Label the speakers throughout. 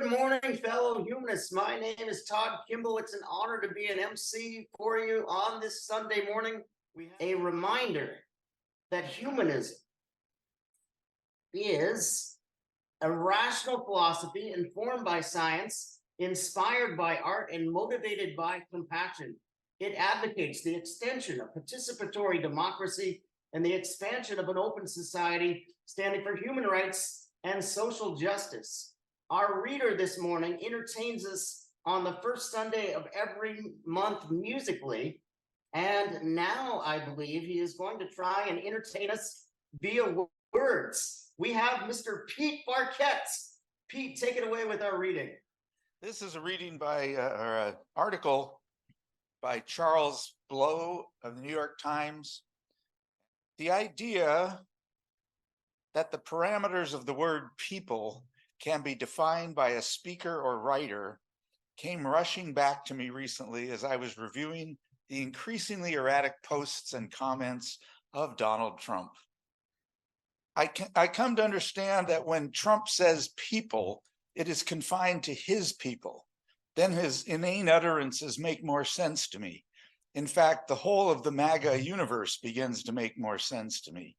Speaker 1: Good morning, fellow humanists. My name is Todd Kimball. It's an honor to be an MC for you on this Sunday morning. We have a reminder that humanism is a rational philosophy informed by science, inspired by art, and motivated by compassion. It advocates the extension of participatory democracy and the expansion of an open society standing for human rights and social justice. Our reader this morning entertains us on the first Sunday of every month musically, and now I believe he is going to try and entertain us via words. We have Mr. Pete Barquette. Pete, take it away with our reading.
Speaker 2: This is a reading by, or an article by Charles Blow of the New York Times. The idea that the parameters of the word people can be defined by a speaker or writer came rushing back to me recently as I was reviewing the increasingly erratic posts and comments of Donald Trump. I come to understand that when Trump says people, it is confined to his people. Then his inane utterances make more sense to me. In fact, the whole of the MAGA universe begins to make more sense to me.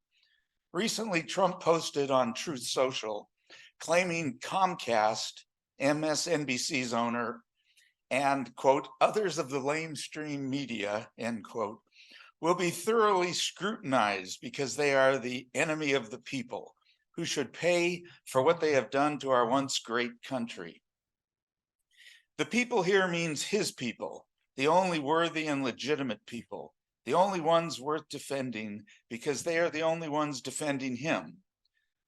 Speaker 2: Recently, Trump posted on Truth Social claiming Comcast, MSNBC's owner, and, quote, others of the lamestream media, end quote, will be thoroughly scrutinized because they are the enemy of the people who should pay for what they have done to our once great country. The people here means his people, the only worthy and legitimate people, the only ones worth defending because they are the only ones defending him.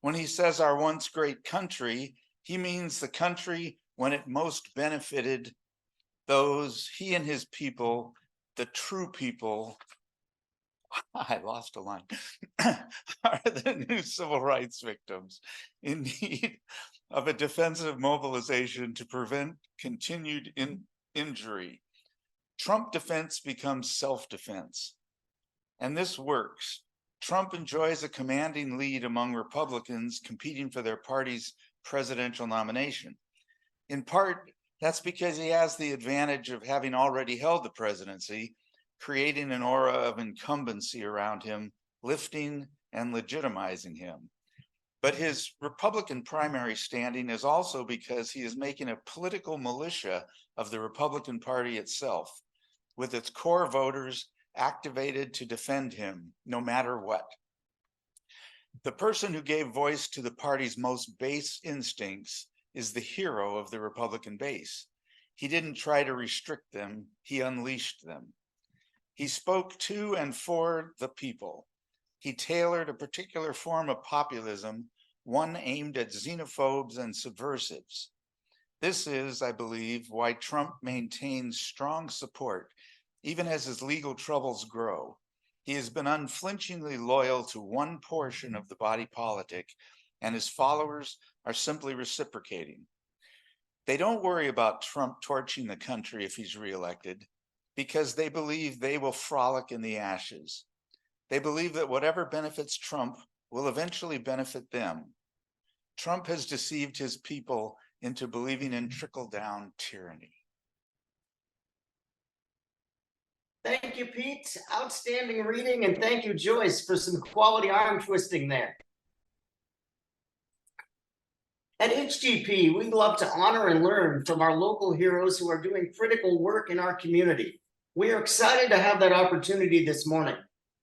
Speaker 2: When he says our once great country, he means the country when it most benefited those, he and his people, the true people, I lost a line, are the new civil rights victims in need of a defensive mobilization to prevent continued injury. Trump defense becomes self-defense, and this works. Trump enjoys a commanding lead among Republicans competing for their party's presidential nomination. In part, that's because he has the advantage of having already held the presidency, creating an aura of incumbency around him, lifting and legitimizing him. But his Republican primary standing is also because he is making a political militia of the Republican Party itself, with its core voters activated to defend him no matter what. The person who gave voice to the party's most base instincts is the hero of the Republican base. He didn't try to restrict them, he unleashed them. He spoke to and for the people. He tailored a particular form of populism, one aimed at xenophobes and subversives. This is, I believe, why Trump maintains strong support even as his legal troubles grow. He has been unflinchingly loyal to one portion of the body politic, and his followers are simply reciprocating. They don't worry about Trump torching the country if he's reelected, because they believe they will frolic in the ashes. They believe that whatever benefits Trump will eventually benefit them. Trump has deceived his people into believing in trickle-down tyranny.
Speaker 1: Thank you, Pete. Outstanding reading, and thank you, Joyce, for some quality arm twisting there. At HGP, we love to honor and learn from our local heroes who are doing critical work in our community. We are excited to have that opportunity this morning.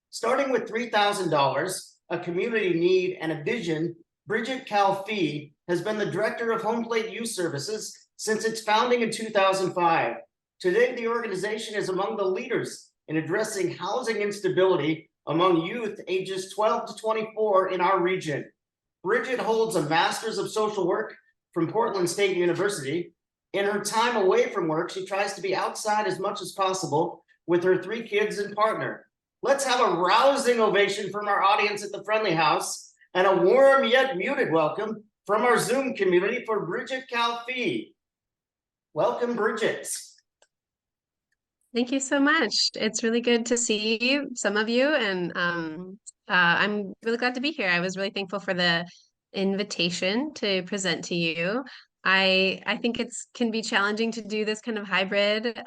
Speaker 1: Starting with $3,000, a community need, and a vision, Bridget Calfee has been the director of HomePlate Youth Services since its founding in 2005. Today, the organization is among the leaders in addressing housing instability among youth ages 12 to 24 in our region. Bridget holds a Master's of Social Work from Portland State University. In her time away from work, she tries to be outside as much as possible with her 3 kids and partner. Let's have a rousing ovation from our audience at the Friendly House and a warm yet muted welcome from our Zoom community for Bridget Calfee. Welcome, Bridget.
Speaker 3: Thank you so much. It's really good to see some of you, and I'm really glad to be here. I was really thankful for the invitation to present to you. I think it's can be challenging to do this kind of hybrid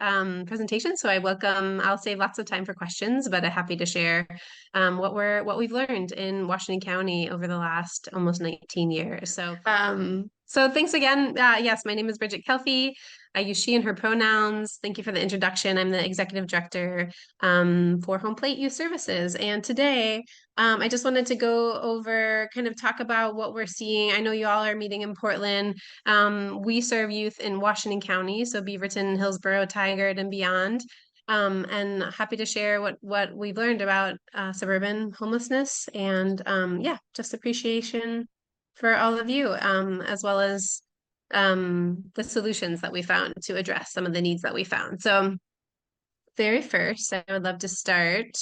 Speaker 3: presentation. So I'll save lots of time for questions, but I'm happy to share what we've learned in Washington County over the last almost 19 years. So thanks again. Yes, my name is Bridget Calfee. I use she and her pronouns. Thank you for the introduction. I'm the executive director for HomePlate Youth Services. And today, I just wanted to go over, kind of talk about what we're seeing. I know you all are meeting in Portland. We serve youth in Washington County, so Beaverton, Hillsborough, Tigard, and beyond. And happy to share what we've learned about suburban homelessness and yeah, just appreciation for all of you, as well as the solutions that we found to address some of the needs that we found. So very first, I would love to start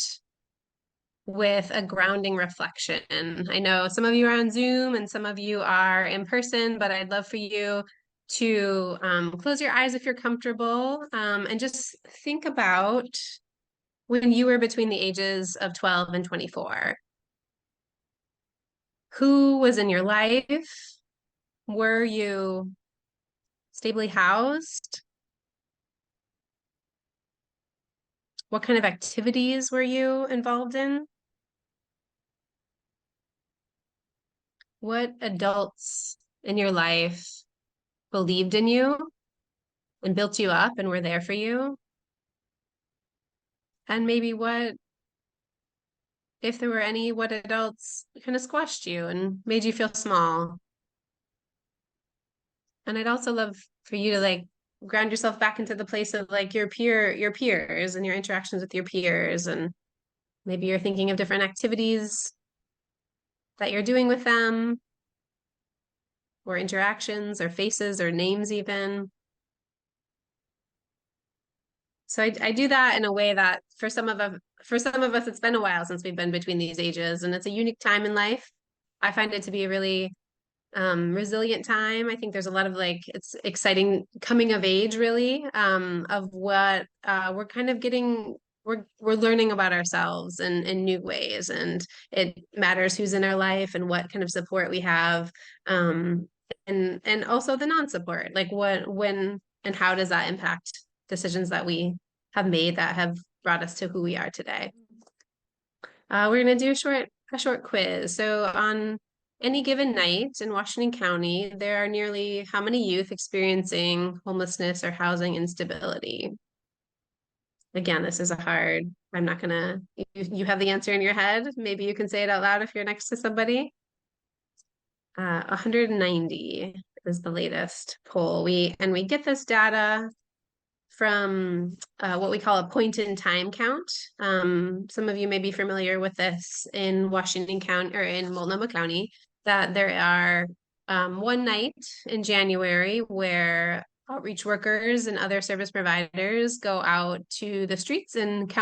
Speaker 3: with a grounding reflection. I know some of you are on Zoom and some of you are in person, but I'd love for you to close your eyes if you're comfortable, and just think about when you were between the ages of 12 and 24. Who was in your life? Were you stably housed? What kind of activities were you involved in? What adults in your life believed in you and built you up and were there for you? And maybe if there were any, what adults kind of squashed you and made you feel small? And I'd also love for you to like ground yourself back into the place of like your peers and your interactions with your peers. And maybe you're thinking of different activities that you're doing with them, or interactions or faces or names even. So I do that in a way that for some of us, it's been a while since we've been between these ages, and it's a unique time in life. I find it to be a really resilient time. I think there's a lot of like, it's exciting coming of age really, of what we're kind of getting, we're learning about ourselves in new ways, and it matters who's in our life and what kind of support we have, and also the non-support, like when and how does that impact decisions that we have made that have brought us to who we are today. We're going to do a short quiz. So on any given night in Washington County, there are nearly how many youth experiencing homelessness or housing instability? Again, this is a hard, I'm not gonna, you have the answer in your head. Maybe you can say it out loud if you're next to somebody. 190 is the latest poll. We get this data from what we call a point in time count. Some of you may be familiar with this in Washington County or in Multnomah County, that there are one night in January where outreach workers and other service providers go out to the streets and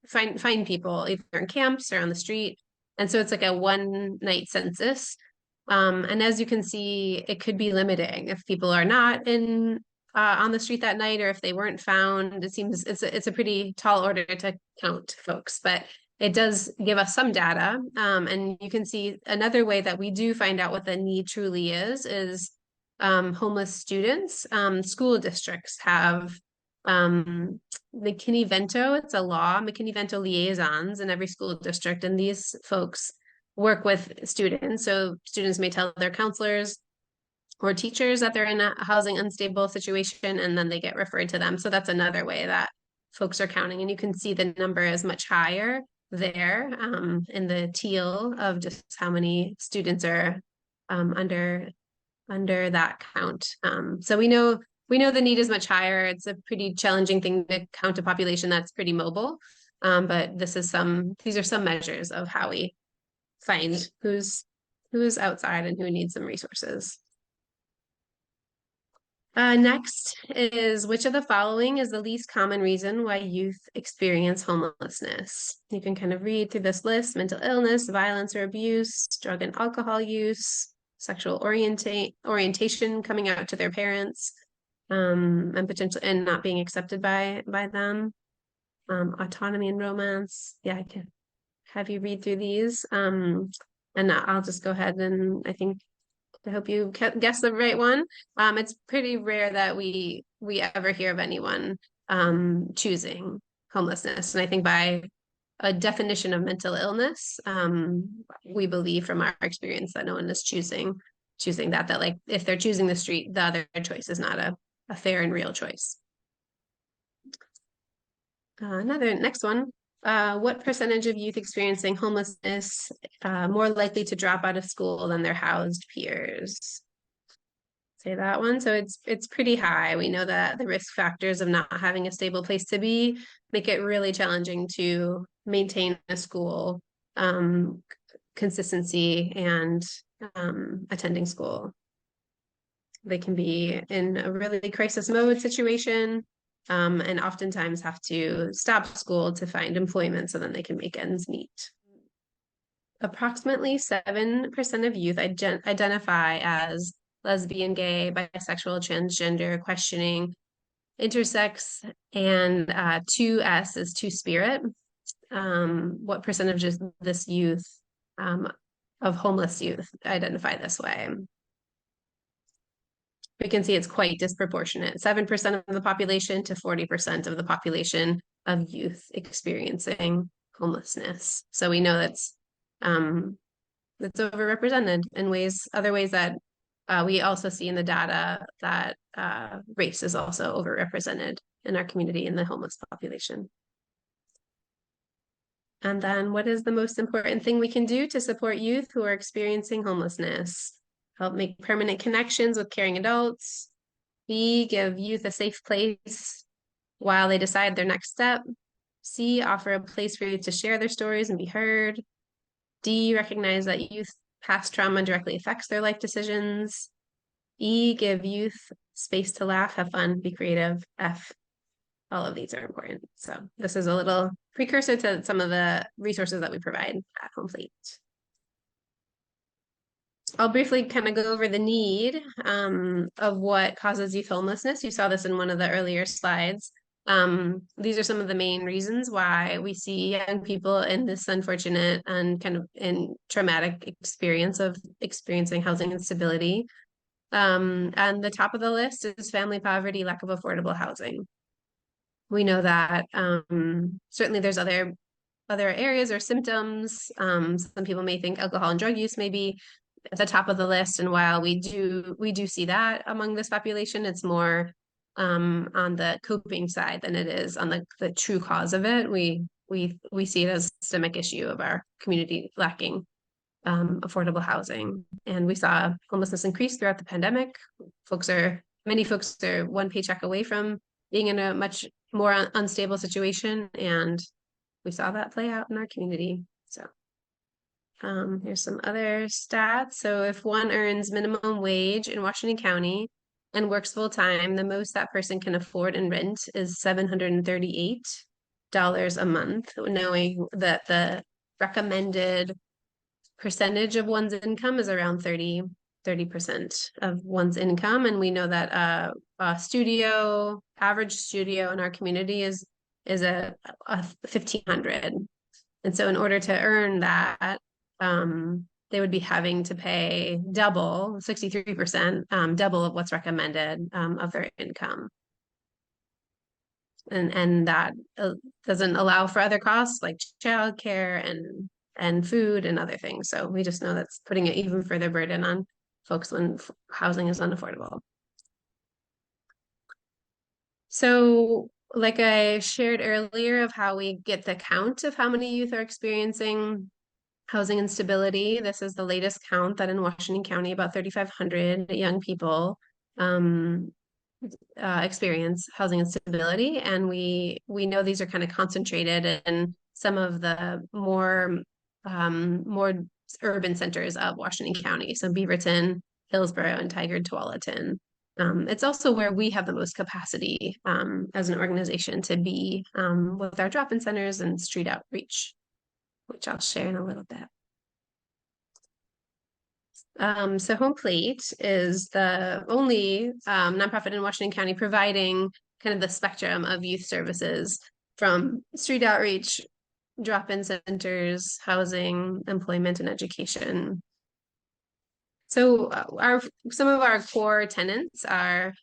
Speaker 3: find people either in camps or on the street. And so it's like a one night census. And as you can see, it could be limiting if people are not on the street that night, or if they weren't found. It seems it's a pretty tall order to count folks, but it does give us some data. And you can see another way that we do find out what the need truly is homeless students. School districts have McKinney-Vento, it's a law, McKinney-Vento liaisons in every school district, and these folks work with students. So students may tell their counselors or teachers that they're in a housing unstable situation, and then they get referred to them. So that's another way that folks are counting. And you can see the number is much higher there in the teal of just how many students are under that count. So we know the need is much higher. It's a pretty challenging thing to count a population that's pretty mobile. But these are some measures of how we find who's outside and who needs some resources. Next is, which of the following is the least common reason why youth experience homelessness? You can kind of read through this list: mental illness, violence or abuse, drug and alcohol use, sexual orientation, coming out to their parents, and not being accepted by them, autonomy and romance. Yeah, I can have you read through these. And I'll just go ahead and I think I hope you guessed the right one. It's pretty rare that we ever hear of anyone choosing homelessness. And I think by a definition of mental illness, we believe from our experience that no one is choosing that like if they're choosing the street, the other choice is not a fair and real choice. Next one. What percentage of youth experiencing homelessness more likely to drop out of school than their housed peers? Say that one. So it's pretty high. We know that the risk factors of not having a stable place to be make it really challenging to maintain a school consistency and attending school. They can be in a really crisis mode situation and oftentimes have to stop school to find employment so then they can make ends meet. Approximately 7% of youth identify as lesbian, gay, bisexual, transgender, questioning, intersex, and 2S is two-spirit. What percentage of this youth, of homeless youth, identify this way? We can see it's quite disproportionate. 7% of the population to 40% of the population of youth experiencing homelessness. So we know that's overrepresented in other ways that we also see in the data that race is also overrepresented in our community in the homeless population. And then what is the most important thing we can do to support youth who are experiencing homelessness? Help make permanent connections with caring adults. B, give youth a safe place while they decide their next step. C, offer a place for youth to share their stories and be heard. D, recognize that youth past trauma directly affects their life decisions. E, give youth space to laugh, have fun, be creative. F, all of these are important. So this is a little precursor to some of the resources that we provide at HomePlate. I'll briefly kind of go over the need of what causes youth homelessness. You saw this in one of the earlier slides. These are some of the main reasons why we see young people in this unfortunate and kind of in traumatic experience of experiencing housing instability. And the top of the list is family poverty, lack of affordable housing. We know that certainly there's other areas or symptoms. Some people may think alcohol and drug use may be at the top of the list, and while we do see that among this population, it's more on the coping side than it is on the true cause of it. We see it as a systemic issue of our community lacking affordable housing, and we saw homelessness increase throughout the pandemic. Many folks are one paycheck away from being in a much more unstable situation, and we saw that play out in our community. So here's some other stats. So if one earns minimum wage in Washington County and works full time, the most that person can afford in rent is $738 a month, knowing that the recommended percentage of one's income is around 30% of one's income. And we know that average studio in our community is a $1,500. And so in order to earn that, they would be having to pay double, 63%, double of what's recommended of their income. And that doesn't allow for other costs like childcare and food and other things. So we just know that's putting an even further burden on folks when housing is unaffordable. So like I shared earlier of how we get the count of how many youth are experiencing housing instability. This is the latest count that in Washington County, about 3,500 young people experience housing instability. And we know these are kind of concentrated in some of the more urban centers of Washington County. So Beaverton, Hillsborough, and Tigard-Tualatin. It's also where we have the most capacity as an organization to be with our drop-in centers and street outreach, which I'll share in a little bit. So HomePlate is the only nonprofit in Washington County providing kind of the spectrum of youth services from street outreach, drop-in centers, housing, employment, and education. So some of our core tenets are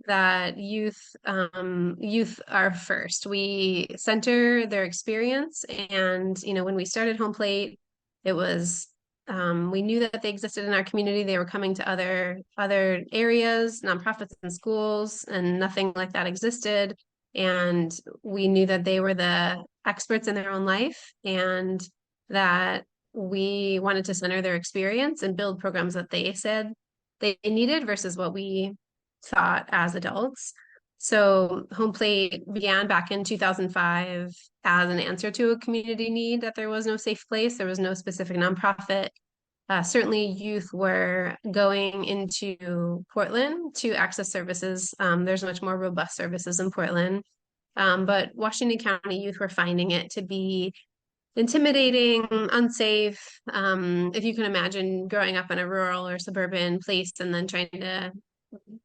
Speaker 3: that youth are first. We center their experience, and when we started HomePlate, it was we knew that they existed in our community. They were coming to other areas, nonprofits and schools, and nothing like that existed. And we knew that they were the experts in their own life, and that we wanted to center their experience and build programs that they said they needed versus what we thought as adults. So HomePlate began back in 2005 as an answer to a community need that there was no safe place, there was no specific nonprofit. Certainly youth were going into Portland to access services. There's much more robust services in Portland. But Washington County youth were finding it to be intimidating, unsafe. If you can imagine growing up in a rural or suburban place and then trying to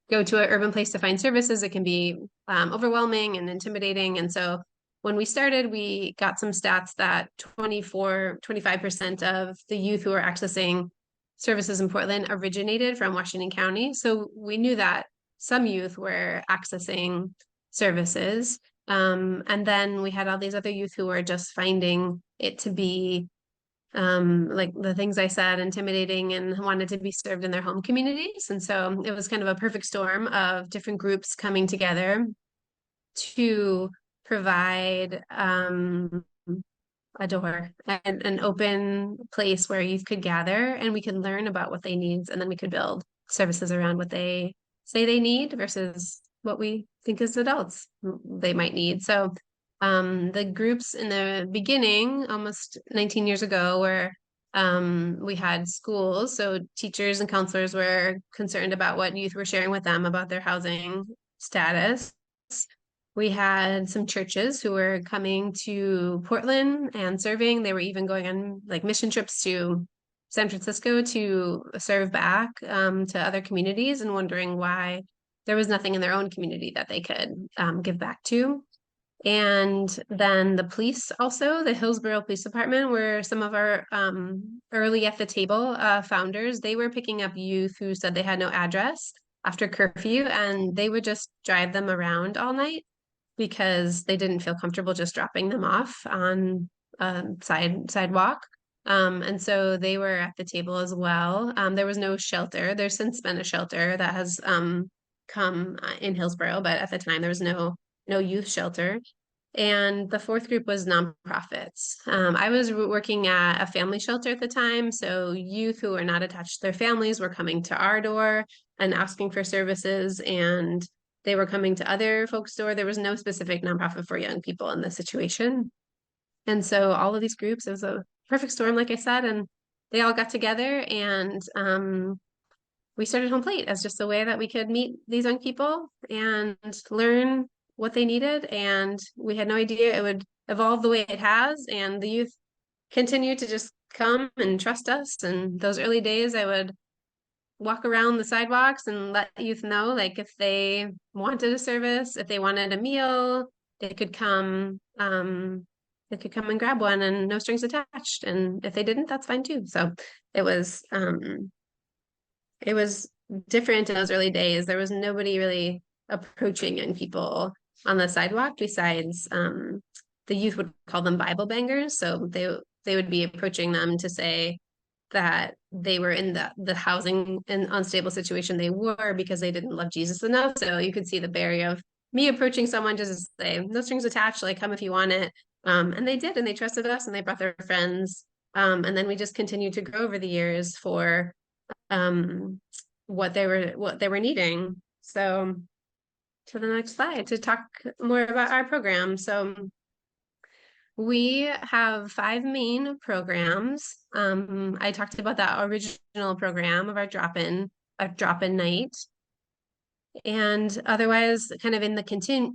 Speaker 3: go to an urban place to find services, it can be overwhelming and intimidating. And so when we started, we got some stats that 25% of the youth who are accessing services in Portland originated from Washington County. So we knew that some youth were accessing services. And then we had all these other youth who were just finding it to be like the things I said, intimidating, and wanted to be served in their home communities. And so it was kind of a perfect storm of different groups coming together to provide a door and an open place where youth could gather and we could learn about what they need, and then we could build services around what they say they need versus what we think as adults they might need. So the groups in the beginning, almost 19 years ago, were we had schools, so teachers and counselors were concerned about what youth were sharing with them about their housing status. We had some churches who were coming to Portland and serving. They were even going on like mission trips to San Francisco to serve back to other communities and wondering why there was nothing in their own community that they could give back to. And then the police also, the Hillsborough Police Department, were some of our early at the table founders. They were picking up youth who said they had no address after curfew, and they would just drive them around all night because they didn't feel comfortable just dropping them off on a sidewalk. And so they were at the table as well. There was no shelter. There's since been a shelter that has come in Hillsborough, but at the time there was no youth shelter. And the fourth group was nonprofits. I was working at a family shelter at the time, so youth who were not attached to their families were coming to our door and asking for services, and they were coming to other folks' door. There was no specific nonprofit for young people in this situation. And so all of these groups, it was a perfect storm, like I said, and they all got together and we started HomePlate as just a way that we could meet these young people and learn what they needed. And we had no idea it would evolve the way it has. And the youth continue to just come and trust us. And those early days, I would walk around the sidewalks and let youth know, like if they wanted a service, if they wanted a meal, they could come and grab one and no strings attached. And if they didn't, that's fine too. So it was different in those early days. There was nobody really approaching young people on the sidewalk besides the youth would call them Bible bangers. So they would be approaching them to say that they were in the housing and unstable situation they were because they didn't love Jesus enough. So you could see the barrier of me approaching someone just to say, no strings attached, like come if you want it. And they did, and they trusted us and they brought their friends. And then we just continued to grow over the years for what they were needing. So to the next slide to talk more about our program. So we have 5 main programs. I talked about that original program of our drop-in night. And otherwise, kind of in the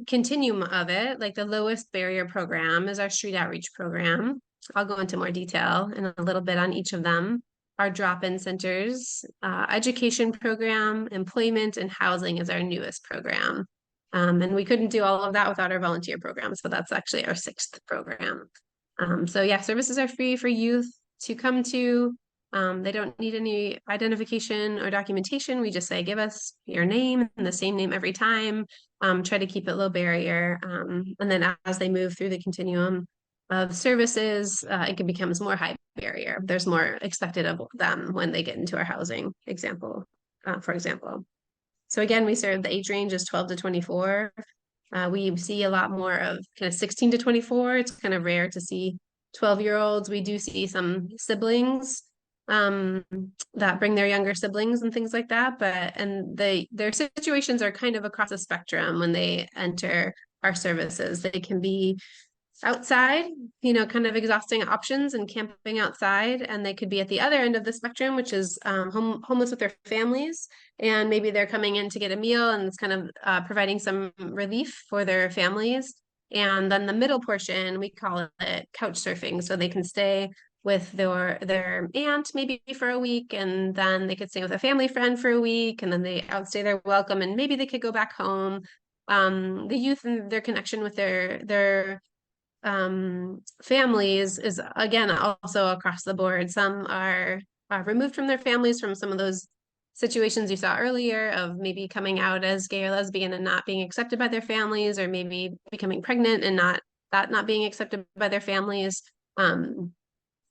Speaker 3: continuum of it, like the lowest barrier program is our street outreach program. I'll go into more detail in a little bit on each of them. Our drop-in centers, education program, employment, and housing is our newest program. And we couldn't do all of that without our volunteer program. So that's actually our 6th program. So yeah, services are free for youth to come to. They don't need any identification or documentation. We just say, give us your name and the same name every time. Try to keep it low barrier. And then as they move through the continuum of services, it becomes more high barrier. There's more expected of them when they get into our housing for example. So again, we serve the age range is 12 to 24. We see a lot more of kind of 16 to 24. It's kind of rare to see 12-year-olds. We do see some siblings that bring their younger siblings and things like that. Their situations are kind of across the spectrum when they enter our services. They can be outside, kind of exhausting options and camping outside. And they could be at the other end of the spectrum, which is homeless with their families. And maybe they're coming in to get a meal and it's kind of providing some relief for their families. And then the middle portion, we call it couch surfing. So they can stay with their aunt maybe for a week, and then they could stay with a family friend for a week, and then they outstay their welcome, and maybe they could go back home. The youth and their connection with their families is again also across the board. Some are removed from their families from some of those situations you saw earlier of maybe coming out as gay or lesbian and not being accepted by their families, or maybe becoming pregnant and not being accepted by their families,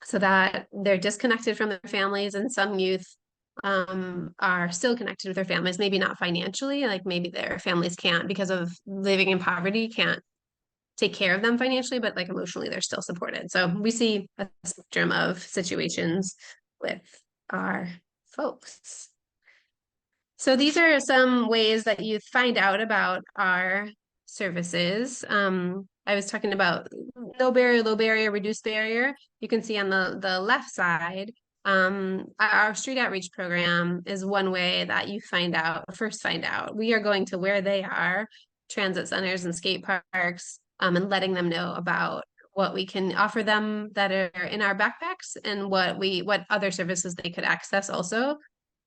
Speaker 3: so that they're disconnected from their families. And some youth are still connected with their families, maybe not financially, like maybe their families can't, because of living in poverty, can't take care of them financially, but like emotionally they're still supported. So we see a spectrum of situations with our folks. So these are some ways that you find out about our services. I was talking about no barrier, low barrier, reduced barrier. You can see on the left side, our street outreach program is one way that you first find out. We are going to where they are, transit centers and skate parks, and letting them know about what we can offer them that are in our backpacks, and what other services they could access also.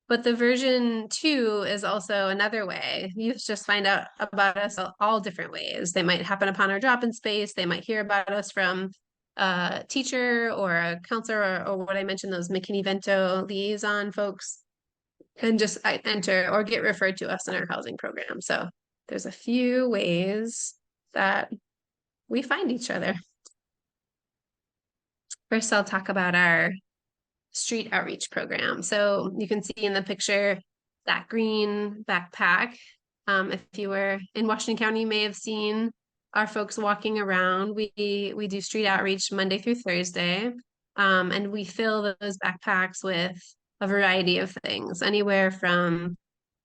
Speaker 3: But the version 2 is also another way. You just find out about us all different ways. They might happen upon our drop-in space. They might hear about us from a teacher or a counselor, or what I mentioned, those McKinney-Vento liaison folks, and just enter or get referred to us in our housing program. So there's a few ways that we find each other. First, I'll talk about our street outreach program. So you can see in the picture that green backpack. If you were in Washington County, you may have seen our folks walking around. We do street outreach Monday through Thursday, and we fill those backpacks with a variety of things, anywhere from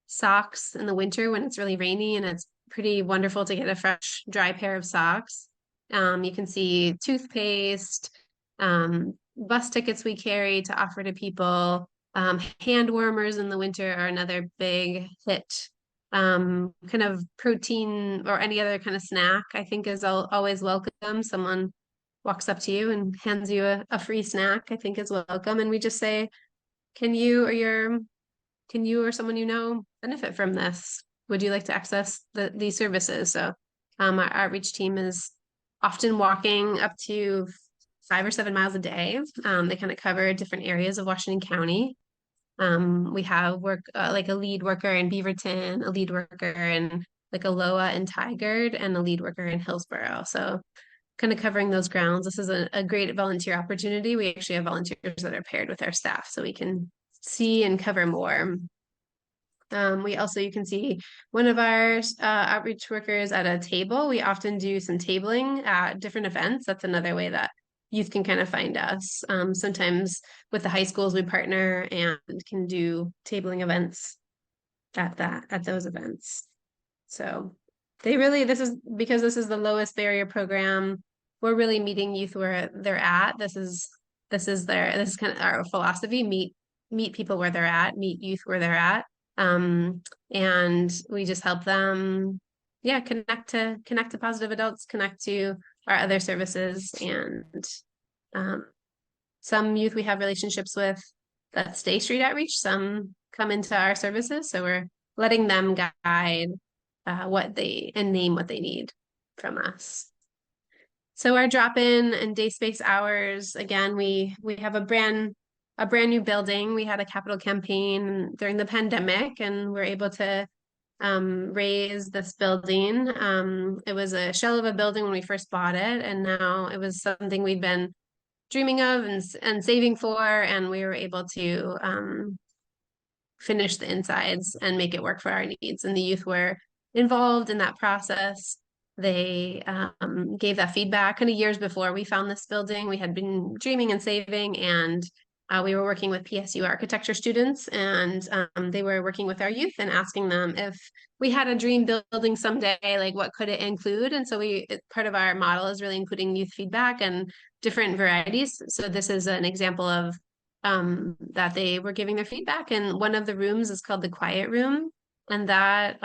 Speaker 3: socks in the winter when it's really rainy and it's pretty wonderful to get a fresh, dry pair of socks. You can see toothpaste, bus tickets we carry to offer to people. Hand warmers in the winter are another big hit. Kind of protein or any other kind of snack, I think, is always welcome. Someone walks up to you and hands you a free snack, I think is welcome. And we just say, can you or someone you know benefit from this? Would you like to access these services? So our outreach team is often walking up to 5 or 7 miles a day. They kind of cover different areas of Washington County. We have like a lead worker in Beaverton, a lead worker in like Aloha and Tigard, and a lead worker in Hillsborough. So kind of covering those grounds. This is a great volunteer opportunity. We actually have volunteers that are paired with our staff, so we can see and cover more. You can see one of our outreach workers at a table. We often do some tabling at different events. That's another way that youth can kind of find us. Sometimes with the high schools, we partner and can do tabling events at those events. So this is because this is the lowest barrier program. We're really meeting youth where they're at. This is kind of our philosophy: meet people where they're at, meet youth where they're at. And we just help them, connect to positive adults, connect to our other services. And some youth we have relationships with that stay street outreach, some come into our services, so we're letting them guide name what they need from us. So our drop-in and day space hours, again, we have a brand a brand new building. We had a capital campaign during the pandemic, and we're able to raise this building. It was a shell of a building when we first bought it, and now it was something we'd been dreaming of and saving for, and we were able to finish the insides and make it work for our needs. And the youth were involved in that process. They gave that feedback kind of years before we found this building. We had been dreaming and saving, and we were working with PSU architecture students, and they were working with our youth and asking them if we had a dream building someday, like what could it include? And so part of our model is really including youth feedback and different varieties. So this is an example of that they were giving their feedback, and one of the rooms is called the quiet room. And that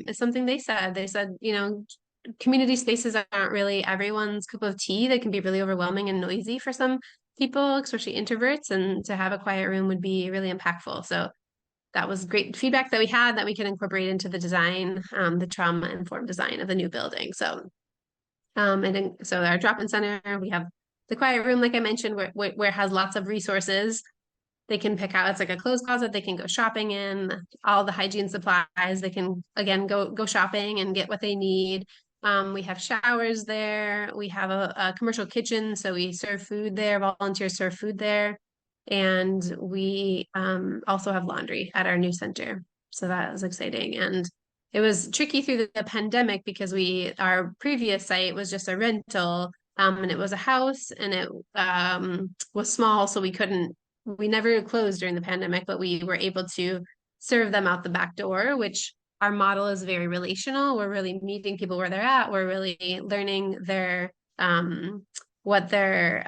Speaker 3: is something they said. They said, you know, community spaces aren't really everyone's cup of tea. They can be really overwhelming and noisy for some people, especially introverts, and to have a quiet room would be really impactful. So that was great feedback that we had that we can incorporate into the design, the trauma-informed design of the new building. So, and then, so our drop-in center, we have the quiet room, like I mentioned, where it has lots of resources. They can pick out, it's like a clothes closet, they can go shopping in, all the hygiene supplies, they can, again, go shopping and get what they need. We have showers there. We have a commercial kitchen, so we serve food there, volunteers serve food there. And we also have laundry at our new center. So that was exciting. And it was tricky through the pandemic because our previous site was just a rental, and it was a house, and it was small, so we never closed during the pandemic, but we were able to serve them out the back door, which our model is very relational. We're really meeting people where they're at. We're really learning what their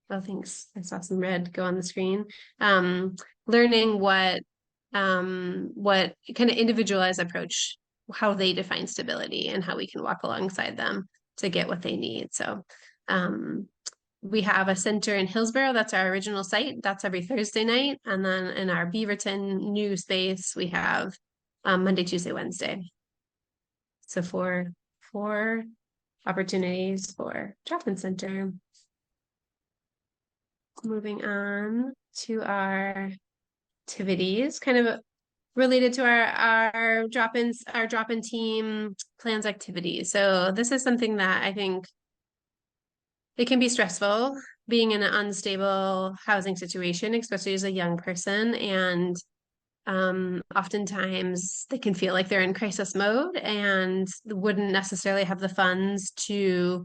Speaker 3: oh, thanks. I saw some red go on the screen. Learning what kind of individualized approach, how they define stability and how we can walk alongside them to get what they need. So we have a center in Hillsborough. That's our original site. That's every Thursday night. And then in our Beaverton new space, we have Monday, Tuesday, Wednesday. So four opportunities for drop-in center. Moving on to our activities, kind of related to our drop-in team plans activities. So this is something that I think it can be stressful being in an unstable housing situation, especially as a young person. And oftentimes they can feel like they're in crisis mode and wouldn't necessarily have the funds to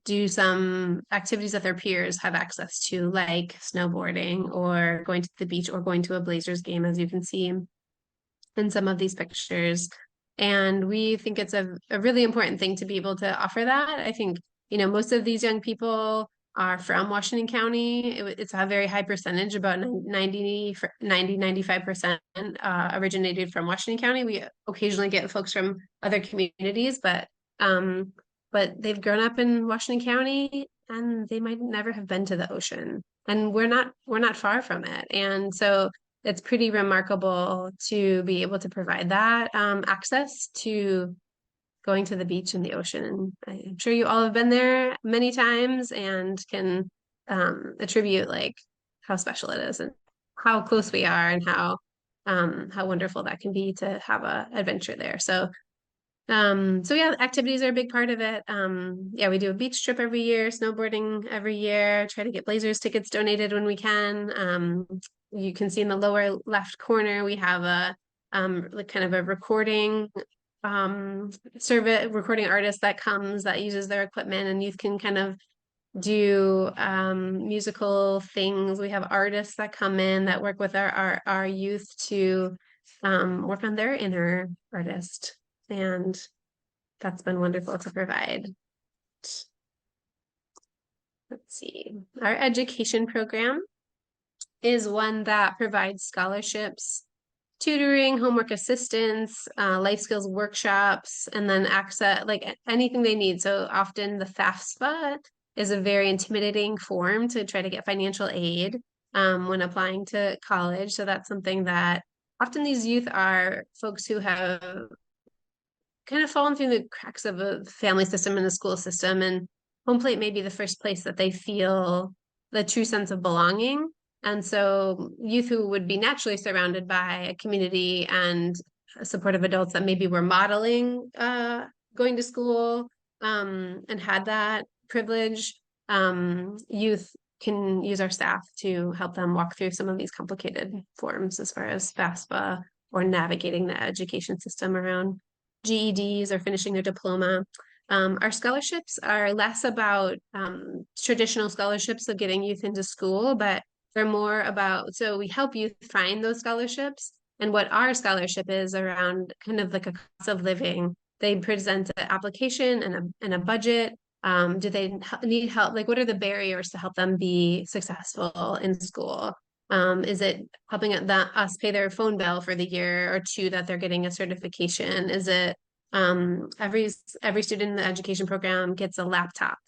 Speaker 3: do some activities that their peers have access to, like snowboarding or going to the beach or going to a Blazers game, as you can see in some of these pictures. And we think it's a really important thing to be able to offer that. I think, you know, most of these young people are from Washington County. It's a very high percentage, about 95% originated from Washington County. We occasionally get folks from other communities, but they've grown up in Washington County and they might never have been to the ocean. And we're not far from it. And so it's pretty remarkable to be able to provide that access to going to the beach and the ocean. And I'm sure you all have been there many times and can attribute like how special it is and how close we are and how wonderful that can be to have a adventure there. So yeah, activities are a big part of it. Yeah, we do a beach trip every year, snowboarding every year, try to get Blazers tickets donated when we can. You can see in the lower left corner, we have a like kind of a recording recording artist that comes that uses their equipment, and youth can kind of do musical things. We have artists that come in that work with our youth to work on their inner artist, and that's been wonderful to provide. Let's see, our education program is one that provides scholarships, tutoring, homework assistance, life skills workshops, and then access, like anything they need. So often the FAFSA is a very intimidating form to try to get financial aid when applying to college. So that's something that often these youth are folks who have kind of fallen through the cracks of a family system and the school system, and HomePlate may be the first place that they feel the true sense of belonging. And so youth who would be naturally surrounded by a community and supportive adults that maybe were modeling going to school and had that privilege, youth can use our staff to help them walk through some of these complicated forms as far as FAFSA or navigating the education system around GEDs or finishing their diploma. Our scholarships are less about traditional scholarships of getting youth into school, but they're more about, so we help youth find those scholarships. And what our scholarship is around kind of like a cost of living. They present an application and a budget. Do they need help? Like, what are the barriers to help them be successful in school? Is it helping us pay their phone bill for the year or two that they're getting a certification? Is it every student in the education program gets a laptop?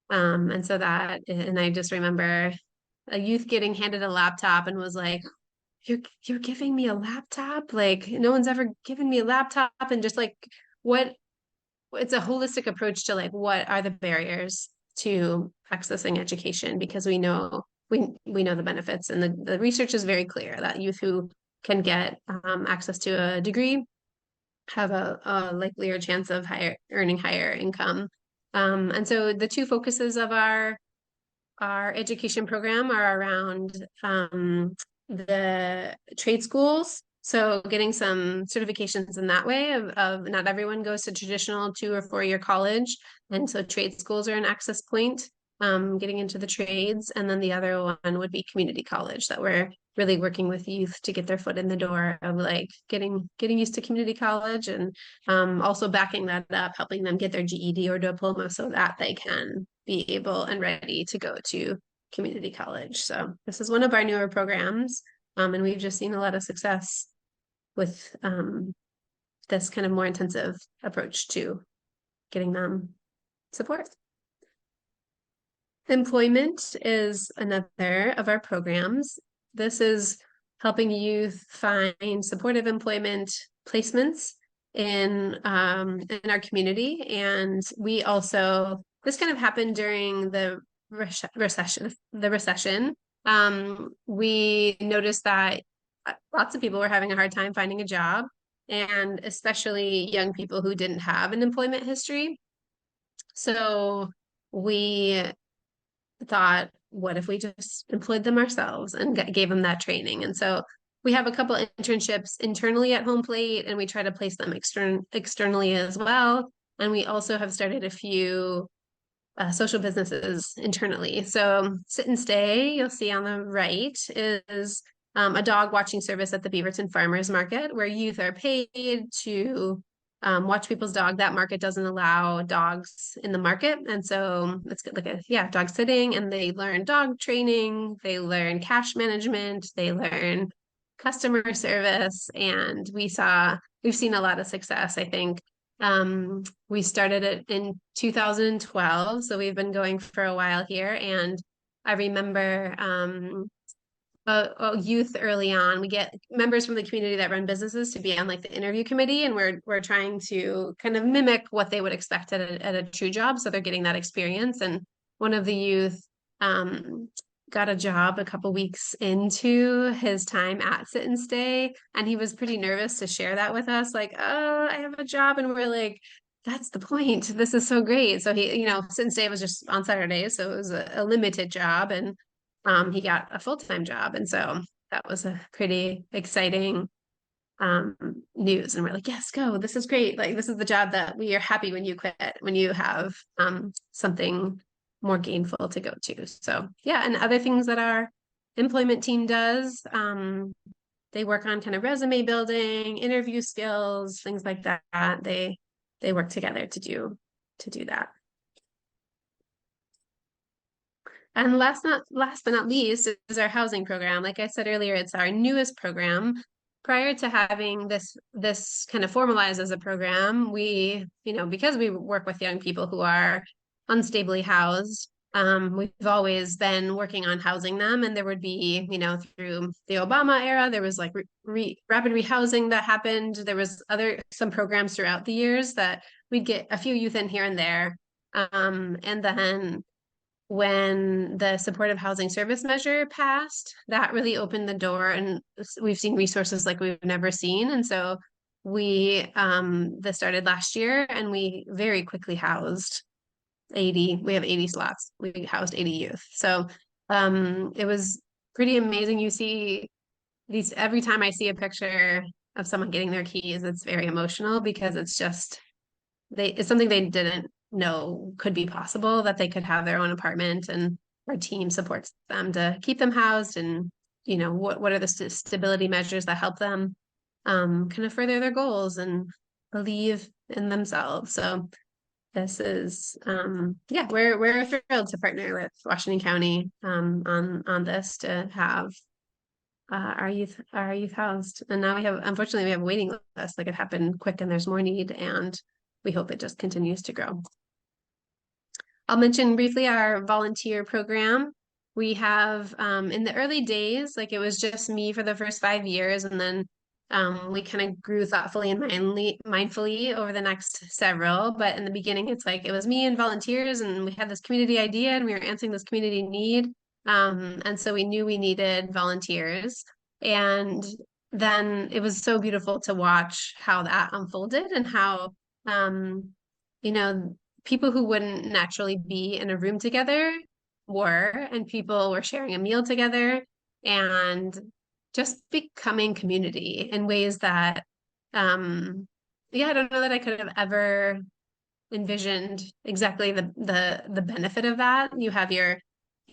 Speaker 3: And so that, and I just remember a youth getting handed a laptop and was like, you're giving me a laptop? Like, no one's ever given me a laptop. And just like, what, it's a holistic approach to like, what are the barriers to accessing education? Because we know the benefits, and the research is very clear that youth who can get access to a degree have a likelier chance of earning higher income. And so the two focuses of our education program are around the trade schools. So getting some certifications in that way of not everyone goes to traditional 2 or 4 year college. And so trade schools are an access point, getting into the trades. And then the other one would be community college, that we're really working with youth to get their foot in the door of like getting used to community college, and also backing that up, helping them get their GED or diploma so that they can be able and ready to go to community college. So this is one of our newer programs, and we've just seen a lot of success with this kind of more intensive approach to getting them support. Employment is another of our programs. This is helping youth find supportive employment placements in our community. And we also, this kind of happened during the recession. We noticed that lots of people were having a hard time finding a job, and especially young people who didn't have an employment history. So we thought, what if we just employed them ourselves and gave them that training? And so we have a couple internships internally at HomePlate, and we try to place them externally as well. And we also have started a few social businesses internally. So Sit and Stay, you'll see on the right, is a dog watching service at the Beaverton Farmers Market, where youth are paid to watch people's dog. That market doesn't allow dogs in the market. And so it's like dog sitting, and they learn dog training, they learn cash management, they learn customer service. And we've seen a lot of success, I think. We started it in 2012, so we've been going for a while here. And I remember youth early on, we get members from the community that run businesses to be on like the interview committee, and we're trying to kind of mimic what they would expect at a true job, so they're getting that experience. And one of the youth got a job a couple weeks into his time at Sit and Stay, and he was pretty nervous to share that with us, like, oh, I have a job. And we're like, that's the point, this is so great. So he, Sit and Stay was just on Saturdays, so it was a limited job, and he got a full-time job. And so that was a pretty exciting news. And we're like, yes, go, this is great. Like, this is the job that we are happy when you quit, when you have something more gainful to go to. So yeah, and other things that our employment team does, they work on kind of resume building, interview skills, things like that. They work together to do that. And last but not least is our housing program. Like I said earlier, it's our newest program. Prior to having this kind of formalized as a program, we, because we work with young people who are unstably housed, we've always been working on housing them. And there would be, through the Obama era, there was like rapid rehousing that happened. There was some programs throughout the years that we'd get a few youth in here and there. And then when the supportive housing service measure passed, that really opened the door, and we've seen resources like we've never seen. And so this started last year, and we very quickly housed 80. We have 80 slots. We housed 80 youth. So it was pretty amazing. You see these every time I see a picture of someone getting their keys, it's very emotional because it's something they didn't know could be possible, that they could have their own apartment, and our team supports them to keep them housed. And what are the stability measures that help them kind of further their goals and believe in themselves. So this is yeah, we're thrilled to partner with Washington County on this, to have our youth housed. And now unfortunately we have a waiting list. Like, it happened quick and there's more need, and we hope it just continues to grow. I'll mention briefly our volunteer program. We have in the early days, like, it was just me for the first 5 years, and then we kind of grew thoughtfully and mindfully over the next several. But in the beginning, it's like it was me and volunteers, and we had this community idea, and we were answering this community need. And so we knew we needed volunteers. And then it was so beautiful to watch how that unfolded, and how you know people who wouldn't naturally be in a room together were, and people were sharing a meal together, and just becoming community in ways that, yeah, I don't know that I could have ever envisioned exactly the benefit of that. You have your,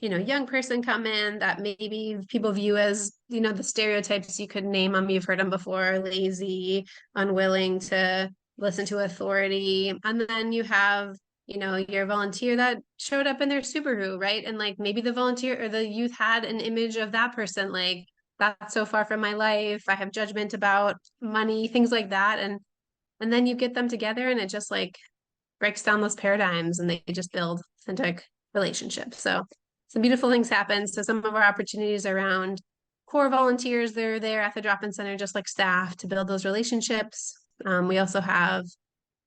Speaker 3: young person come in that maybe people view as, the stereotypes you could name them. You've heard them before: lazy, unwilling to listen to authority. And then you have, your volunteer that showed up in their Subaru, right? And like, maybe the volunteer or the youth had an image of that person, like, that's so far from my life. I have judgment about money, things like that. And then you get them together, and it just like breaks down those paradigms, and they just build authentic relationships. So some beautiful things happen. So some of our opportunities around core volunteers, they're there at the drop-in center, just like staff, to build those relationships. We also have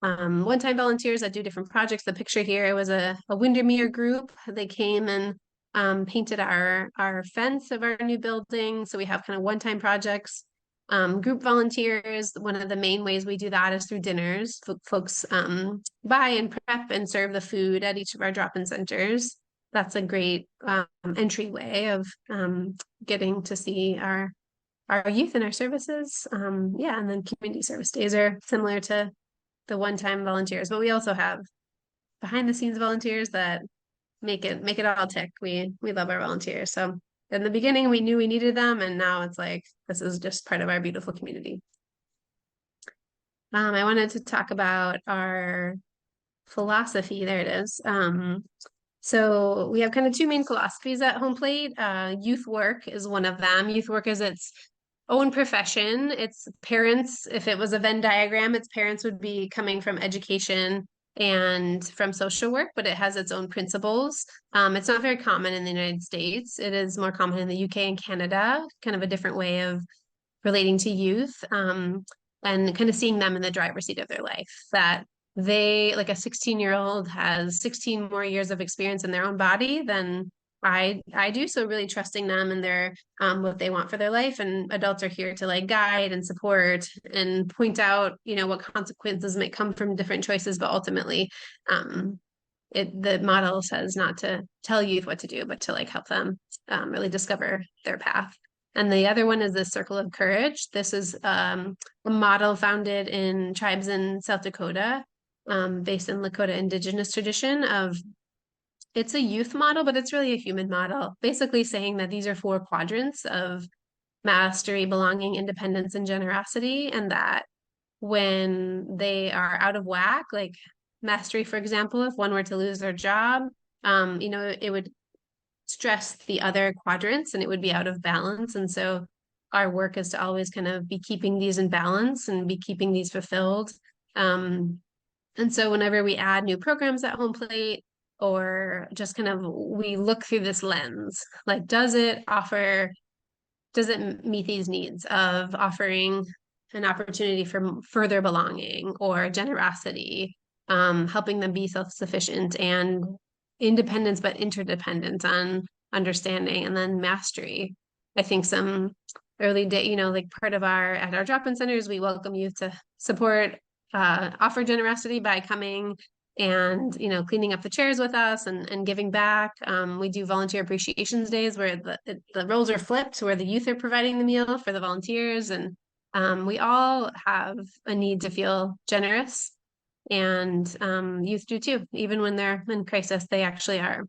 Speaker 3: one-time volunteers that do different projects. The picture here was a Windermere group. They came and painted our fence of our new building. So we have kind of one-time projects. Group volunteers, one of the main ways we do that is through dinners. Folks buy and prep and serve the food at each of our drop-in centers. That's a great entryway of getting to see our youth and our services. Yeah, and then community service days are similar to the one-time volunteers, but we also have behind-the-scenes volunteers that make it all tick. We love our volunteers. So in the beginning, we knew we needed them, and now it's like, this is just part of our beautiful community. I wanted to talk about our philosophy. There it is. So we have kind of two main philosophies at HomePlate. Youth work is one of them. Youth work is its own profession. Its parents, if it was a Venn diagram, its parents would be coming from education and from social work, but it has its own principles. It's not very common in the United States. It is more common in the UK and Canada, kind of a different way of relating to youth, and kind of seeing them in the driver's seat of their life. That they, like a 16-year-old has 16 more years of experience in their own body than I do. So really trusting them and their what they want for their life. And adults are here to like guide and support and point out, what consequences might come from different choices. But ultimately, the model says not to tell youth what to do, but to like help them really discover their path. And the other one is the Circle of Courage. This is a model founded in tribes in South Dakota, based in Lakota Indigenous tradition of, it's a youth model, but it's really a human model, basically saying that these are 4 quadrants of mastery, belonging, independence, and generosity. And that when they are out of whack, like mastery, for example, if one were to lose their job, it would stress the other quadrants and it would be out of balance. And so our work is to always kind of be keeping these in balance and be keeping these fulfilled. And so whenever we add new programs at HomePlate, or just kind of, we look through this lens, like, does it meet these needs of offering an opportunity for further belonging or generosity, helping them be self-sufficient and independence, but interdependence on understanding, and then mastery. I think some early day, like part of at our drop-in centers, we welcome youth to support, offer generosity by coming and, cleaning up the chairs with us and giving back. We do volunteer appreciations days where the roles are flipped, where the youth are providing the meal for the volunteers. And we all have a need to feel generous, and youth do too. Even when they're in crisis, they actually are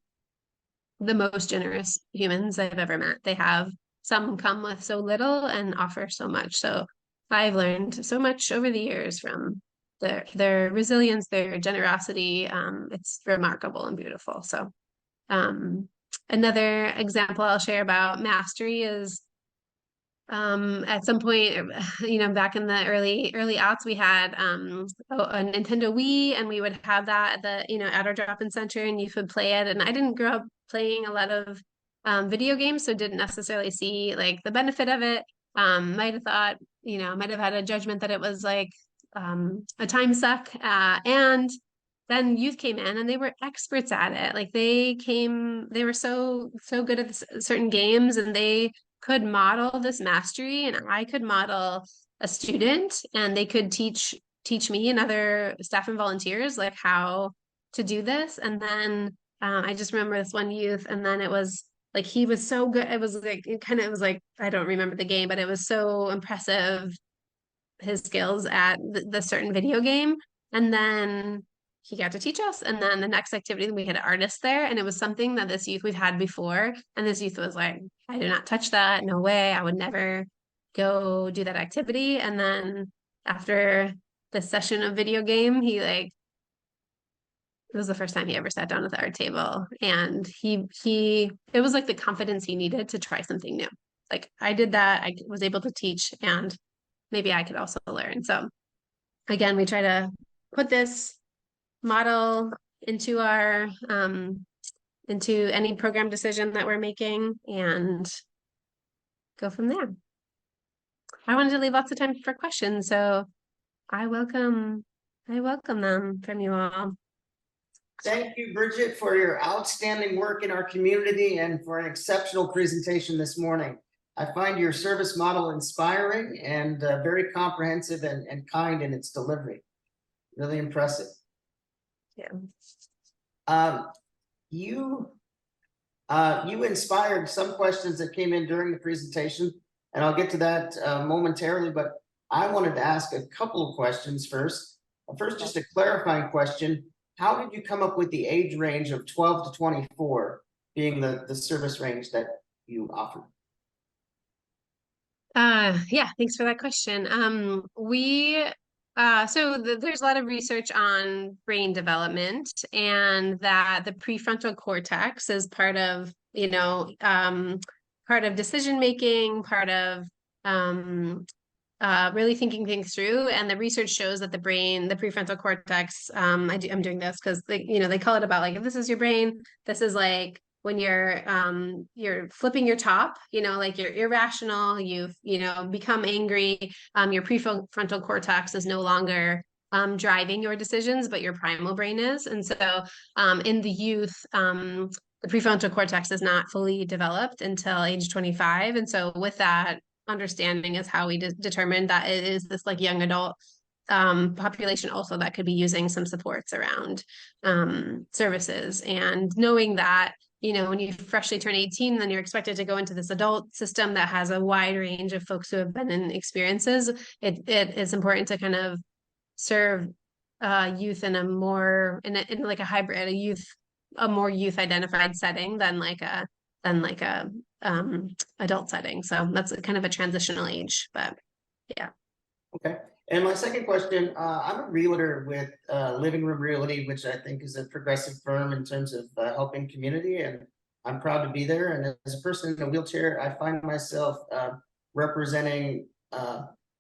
Speaker 3: the most generous humans I've ever met. Some come with so little and offer so much. So I've learned so much over the years from their resilience, their generosity. It's remarkable and beautiful. So another example I'll share about mastery is at some point, back in the early aughts, we had a Nintendo Wii, and we would have that at our drop-in center, and you could play it. And I didn't grow up playing a lot of video games, so didn't necessarily see like the benefit of it. Might have thought, might have had a judgment that it was like a time suck. And then youth came in and they were experts at it. Like they were so good at certain games, and they could model this mastery, and I could model a student, and they could teach me and other staff and volunteers like how to do this. And then I just remember this one youth, and then it was like he was so good. It was like I don't remember the game, but it was so impressive, his skills at the certain video game. And then he got to teach us. And then the next activity, we had artists there, and it was something that this youth we've had before. And this youth was like, I did not touch that. No way. I would never go do that activity. And then after the session of video game, it was the first time he ever sat down at the art table. And it was like the confidence he needed to try something new. Like I did that. I was able to teach, and maybe I could also learn. So again, we try to put this model into into any program decision that we're making and go from there. I wanted to leave lots of time for questions, so I welcome them from you all.
Speaker 1: Thank you, Bridget, for your outstanding work in our community and for an exceptional presentation this morning. I find your service model inspiring and very comprehensive and kind in its delivery. Really impressive.
Speaker 3: Yeah.
Speaker 1: You inspired some questions that came in during the presentation, and I'll get to that momentarily, but I wanted to ask a couple of questions first. First, just a clarifying question. How did you come up with the age range of 12 to 24 being the service range that you offered?
Speaker 3: Yeah, thanks for that question. There's a lot of research on brain development, and that the prefrontal cortex is part of decision making, part of really thinking things through. And the research shows that the prefrontal cortex, I'm doing this because they call it about like, if this is your brain, this is like when you're flipping your top, like you're irrational, you've become angry, your prefrontal cortex is no longer driving your decisions, but your primal brain is. And so in the youth, the prefrontal cortex is not fully developed until age 25. And so with that understanding is how we determined that it is this like young adult population also that could be using some supports around services. And knowing that when you freshly turn 18, then you're expected to go into this adult system that has a wide range of folks who have been in experiences. It is important to kind of serve youth in in like a hybrid, a more youth identified setting than like a adult setting. So that's kind of a transitional age, but yeah.
Speaker 1: Okay. And my second question, I'm a realtor with Living Room Realty, which I think is a progressive firm in terms of helping community, and I'm proud to be there. And as a person in a wheelchair, I find myself representing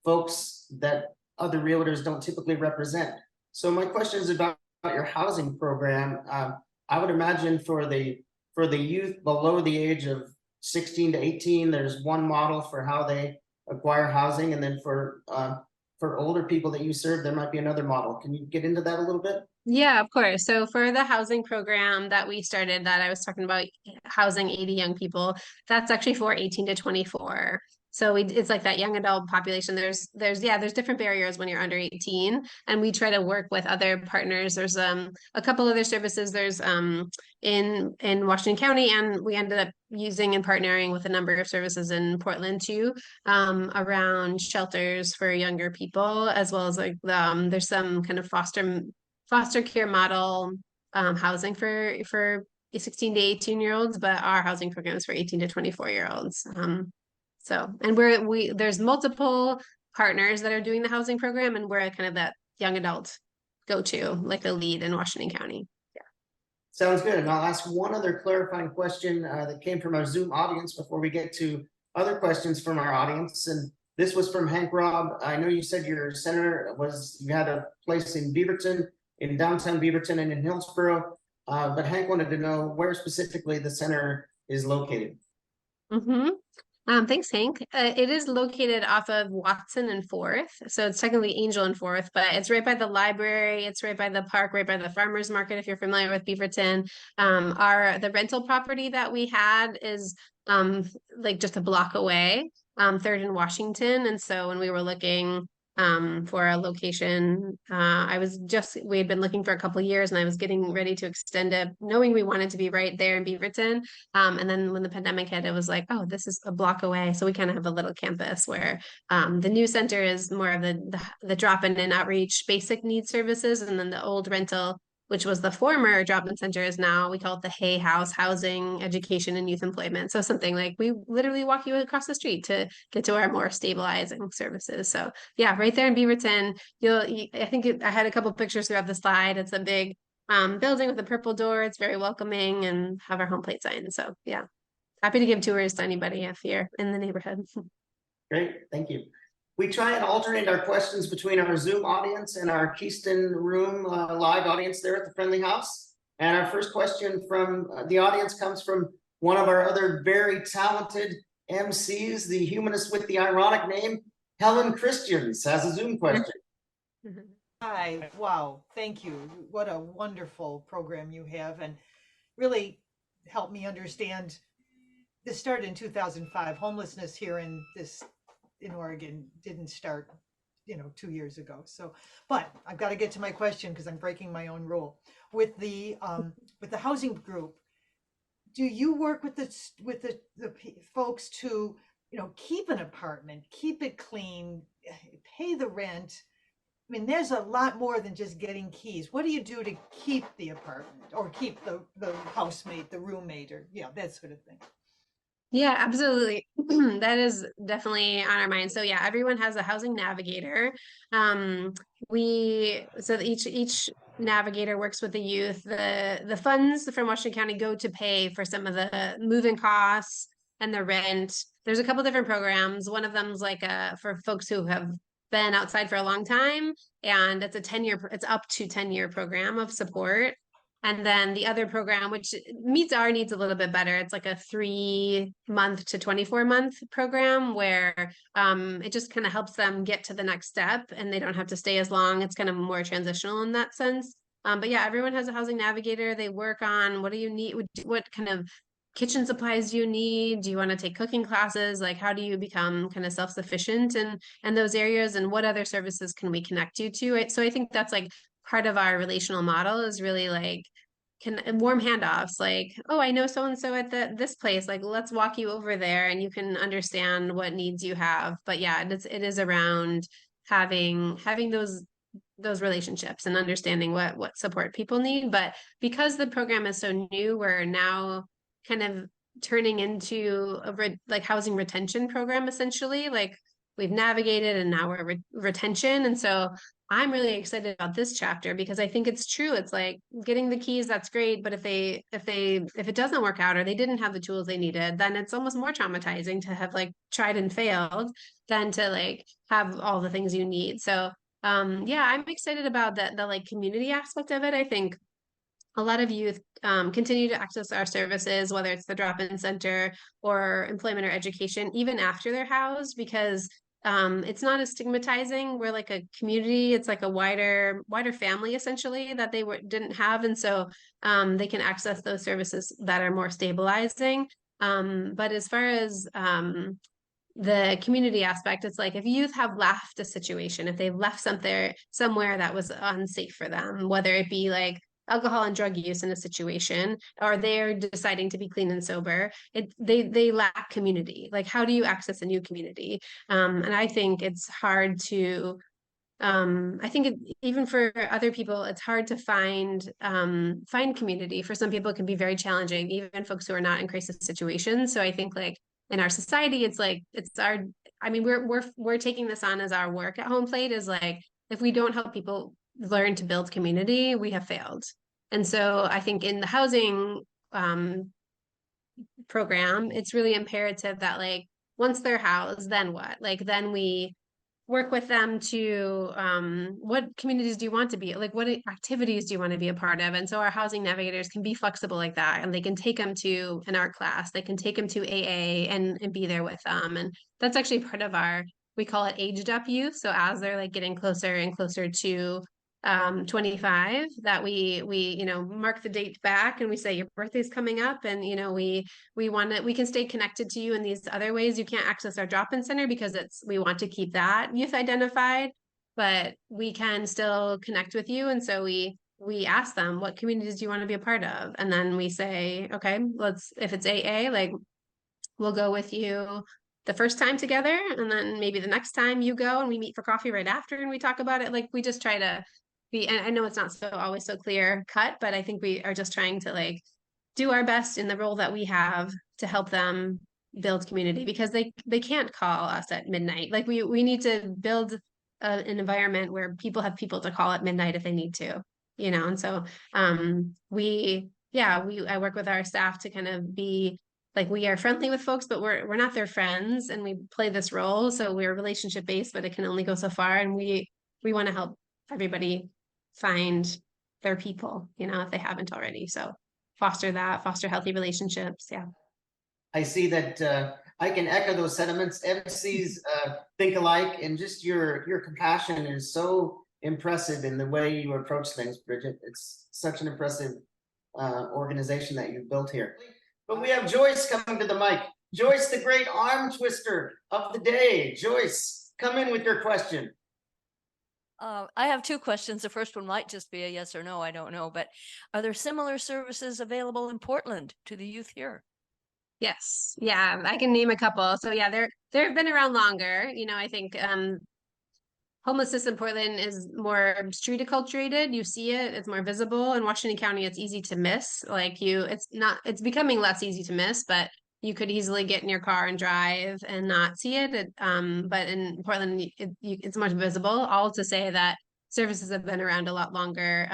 Speaker 1: folks that other realtors don't typically represent. So my question is about your housing program. I would imagine for the youth below the age of 16 to 18, there's one model for how they acquire housing, and then for older people that you serve, there might be another model. Can you get into that a little bit?
Speaker 3: Yeah, of course. So for the housing program that we started, that I was talking about, housing 80 young people, that's actually for 18 to 24. So it's like that young adult population. There's different barriers when you're under 18, and we try to work with other partners. There's a couple other services. There's in Washington County, and we ended up using and partnering with a number of services in Portland too, around shelters for younger people, as well as like there's some kind of foster care model housing for 16 to 18-year-olds, but our housing program is for 18 to 24-year-olds. So, and there's multiple partners that are doing the housing program, and we're kind of that young adult go-to, like the lead in Washington County.
Speaker 1: Sounds good. And I'll ask one other clarifying question that came from our Zoom audience before we get to other questions from our audience. And this was from Hank Robb. I know you said your center you had a place in Beaverton, in downtown Beaverton and in Hillsborough. But Hank wanted to know where specifically the center is located.
Speaker 3: Mm-hmm. Thanks, Hank. It is located off of Watson and Fourth. So it's technically Angel and Fourth, but it's right by the library. It's right by the park, right by the farmer's market, if you're familiar with Beaverton. The rental property that we had is like just a block away, Third and Washington. And so when we were looking for a location, we had been looking for a couple of years, and I was getting ready to extend it, knowing we wanted to be right there in Beaverton. And then when the pandemic hit, it was like, oh, this is a block away. So we kind of have a little campus where the new center is more of the drop-in and outreach basic needs services. And then the old rental, which was the former drop-in center, is now, we call it the Hay House, housing, education, and youth employment. So something like we literally walk you across the street to get to our more stabilizing services. So yeah, right there in Beaverton, I had a couple pictures throughout the slide. It's a big building with a purple door. It's very welcoming, and have our HomePlate sign. So yeah, happy to give tours to anybody if you're in the neighborhood.
Speaker 1: Great, thank you. We try and alternate our questions between our Zoom audience and our Keystone Room live audience there at the Friendly House. And our first question from the audience comes from one of our other very talented MCs, the humanist with the ironic name, Helen Christians, has a Zoom question.
Speaker 4: Hi, wow, thank you. What a wonderful program you have, and really helped me understand. This started in 2005. Homelessness here in Oregon didn't start, 2 years ago. So, but I've got to get to my question because I'm breaking my own rule. With the housing group, do you work with the folks to, keep an apartment, keep it clean, pay the rent? I mean, there's a lot more than just getting keys. What do you do to keep the apartment, or keep the housemate, the roommate, or that sort of thing?
Speaker 3: Yeah, absolutely. That is definitely on our mind. So yeah, everyone has a housing navigator. Each navigator works with the youth. The funds from Washington County go to pay for some of the moving costs and the rent. There's a couple different programs. One of them's like for folks who have been outside for a long time, and it's it's up to 10-year program of support. And then the other program, which meets our needs a little bit better, it's like a 3-month to 24-month program where it just kind of helps them get to the next step, and they don't have to stay as long. It's kind of more transitional in that sense. But yeah, everyone has a housing navigator. They work on, what do you need? What kind of kitchen supplies do you need? Do you want to take cooking classes? Like, how do you become kind of self-sufficient in those areas? And what other services can we connect you to? So I think that's like part of our relational model, is really like warm handoffs, like, oh, I know so and so at this place, like, let's walk you over there and you can understand what needs you have. But yeah, it is around having those relationships and understanding what support people need. But because the program is so new, we're now kind of turning into like housing retention program, essentially. Like, we've navigated and now we're retention. And so I'm really excited about this chapter, because I think it's true. It's like getting the keys, that's great, but if it doesn't work out, or they didn't have the tools they needed, then it's almost more traumatizing to have like tried and failed than to like have all the things you need. So yeah, I'm excited about the like community aspect of it. I think a lot of youth continue to access our services, whether it's the drop-in center or employment or education, even after they're housed, because it's not as stigmatizing. We're like a community. It's like a wider family essentially that they didn't have. And so they can access those services that are more stabilizing. But as far as the community aspect, it's like if youth have left a situation, if they've left somewhere that was unsafe for them, whether it be like alcohol and drug use in a situation, or they're deciding to be clean and sober, they lack community. Like, how do you access a new community? And I think it's hard to I think even for other people, it's hard to find community. For some people, it can be very challenging, even folks who are not in crisis situations. So I think like in our society, it's like it's our. I mean, we're taking this on as our work at HomePlate. Is like if we don't help people learn to build community, we have failed. And so I think in the housing program, it's really imperative that like once they're housed, then what? Like then we work with them to what communities do you want to be, like what activities do you want to be a part of? And so our housing navigators can be flexible like that, and they can take them to an art class, they can take them to AA and be there with them. And that's actually part of our, we call it aged up youth. So as they're like getting closer and closer to 25, that we mark the date back and we say your birthday's coming up, and we can stay connected to you in these other ways. You can't access our drop-in center because we want to keep that youth identified, but we can still connect with you. And so we ask them, what communities do you want to be a part of? And then we say, okay, if it's AA, like we'll go with you the first time together, and then maybe the next time you go and we meet for coffee right after and we talk about it. Like we just try to and I know it's not always so clear cut, but I think we are just trying to like do our best in the role that we have to help them build community, because they can't call us at midnight. Like we need to build an environment where people have people to call at midnight if they need to, and so I work with our staff to kind of be like, we are friendly with folks, but we're not their friends, and we play this role. So we're relationship based, but it can only go so far, and we want to help everybody find their people, if they haven't already. So foster healthy relationships. Yeah.
Speaker 1: I see that I can echo those sentiments. MCs think alike, and just your compassion is so impressive in the way you approach things, Bridget. It's such an impressive organization that you've built here. But we have Joyce coming to the mic. Joyce, the great arm twister of the day. Joyce, come in with your question.
Speaker 5: I have two questions. The first one might just be a yes or no. I don't know. But are there similar services available in Portland to the youth here?
Speaker 3: Yes. Yeah, I can name a couple. So yeah, they've been around longer. I think homelessness in Portland is more street acculturated. You see it, it's more visible. In Washington County, it's easy to miss. It's becoming less easy to miss, but you could easily get in your car and drive and not see it. But in Portland, it's much visible. All to say that services have been around a lot longer.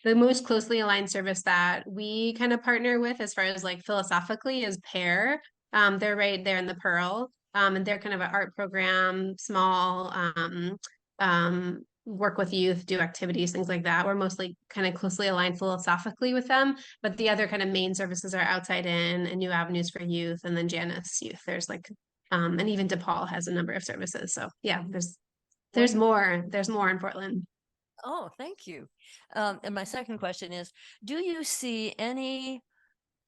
Speaker 3: The most closely aligned service that we kind of partner with, as far as like philosophically, is PAIR. They're right there in the Pearl. And they're kind of an art program, small, work with youth, do activities, things like that. We're mostly kind of closely aligned philosophically with them, but the other kind of main services are Outside In and New Avenues for Youth, and then Janus Youth. There's like, and even DePaul has a number of services. So yeah, there's more in Portland.
Speaker 5: Oh, thank you. And my second question is, do you see any,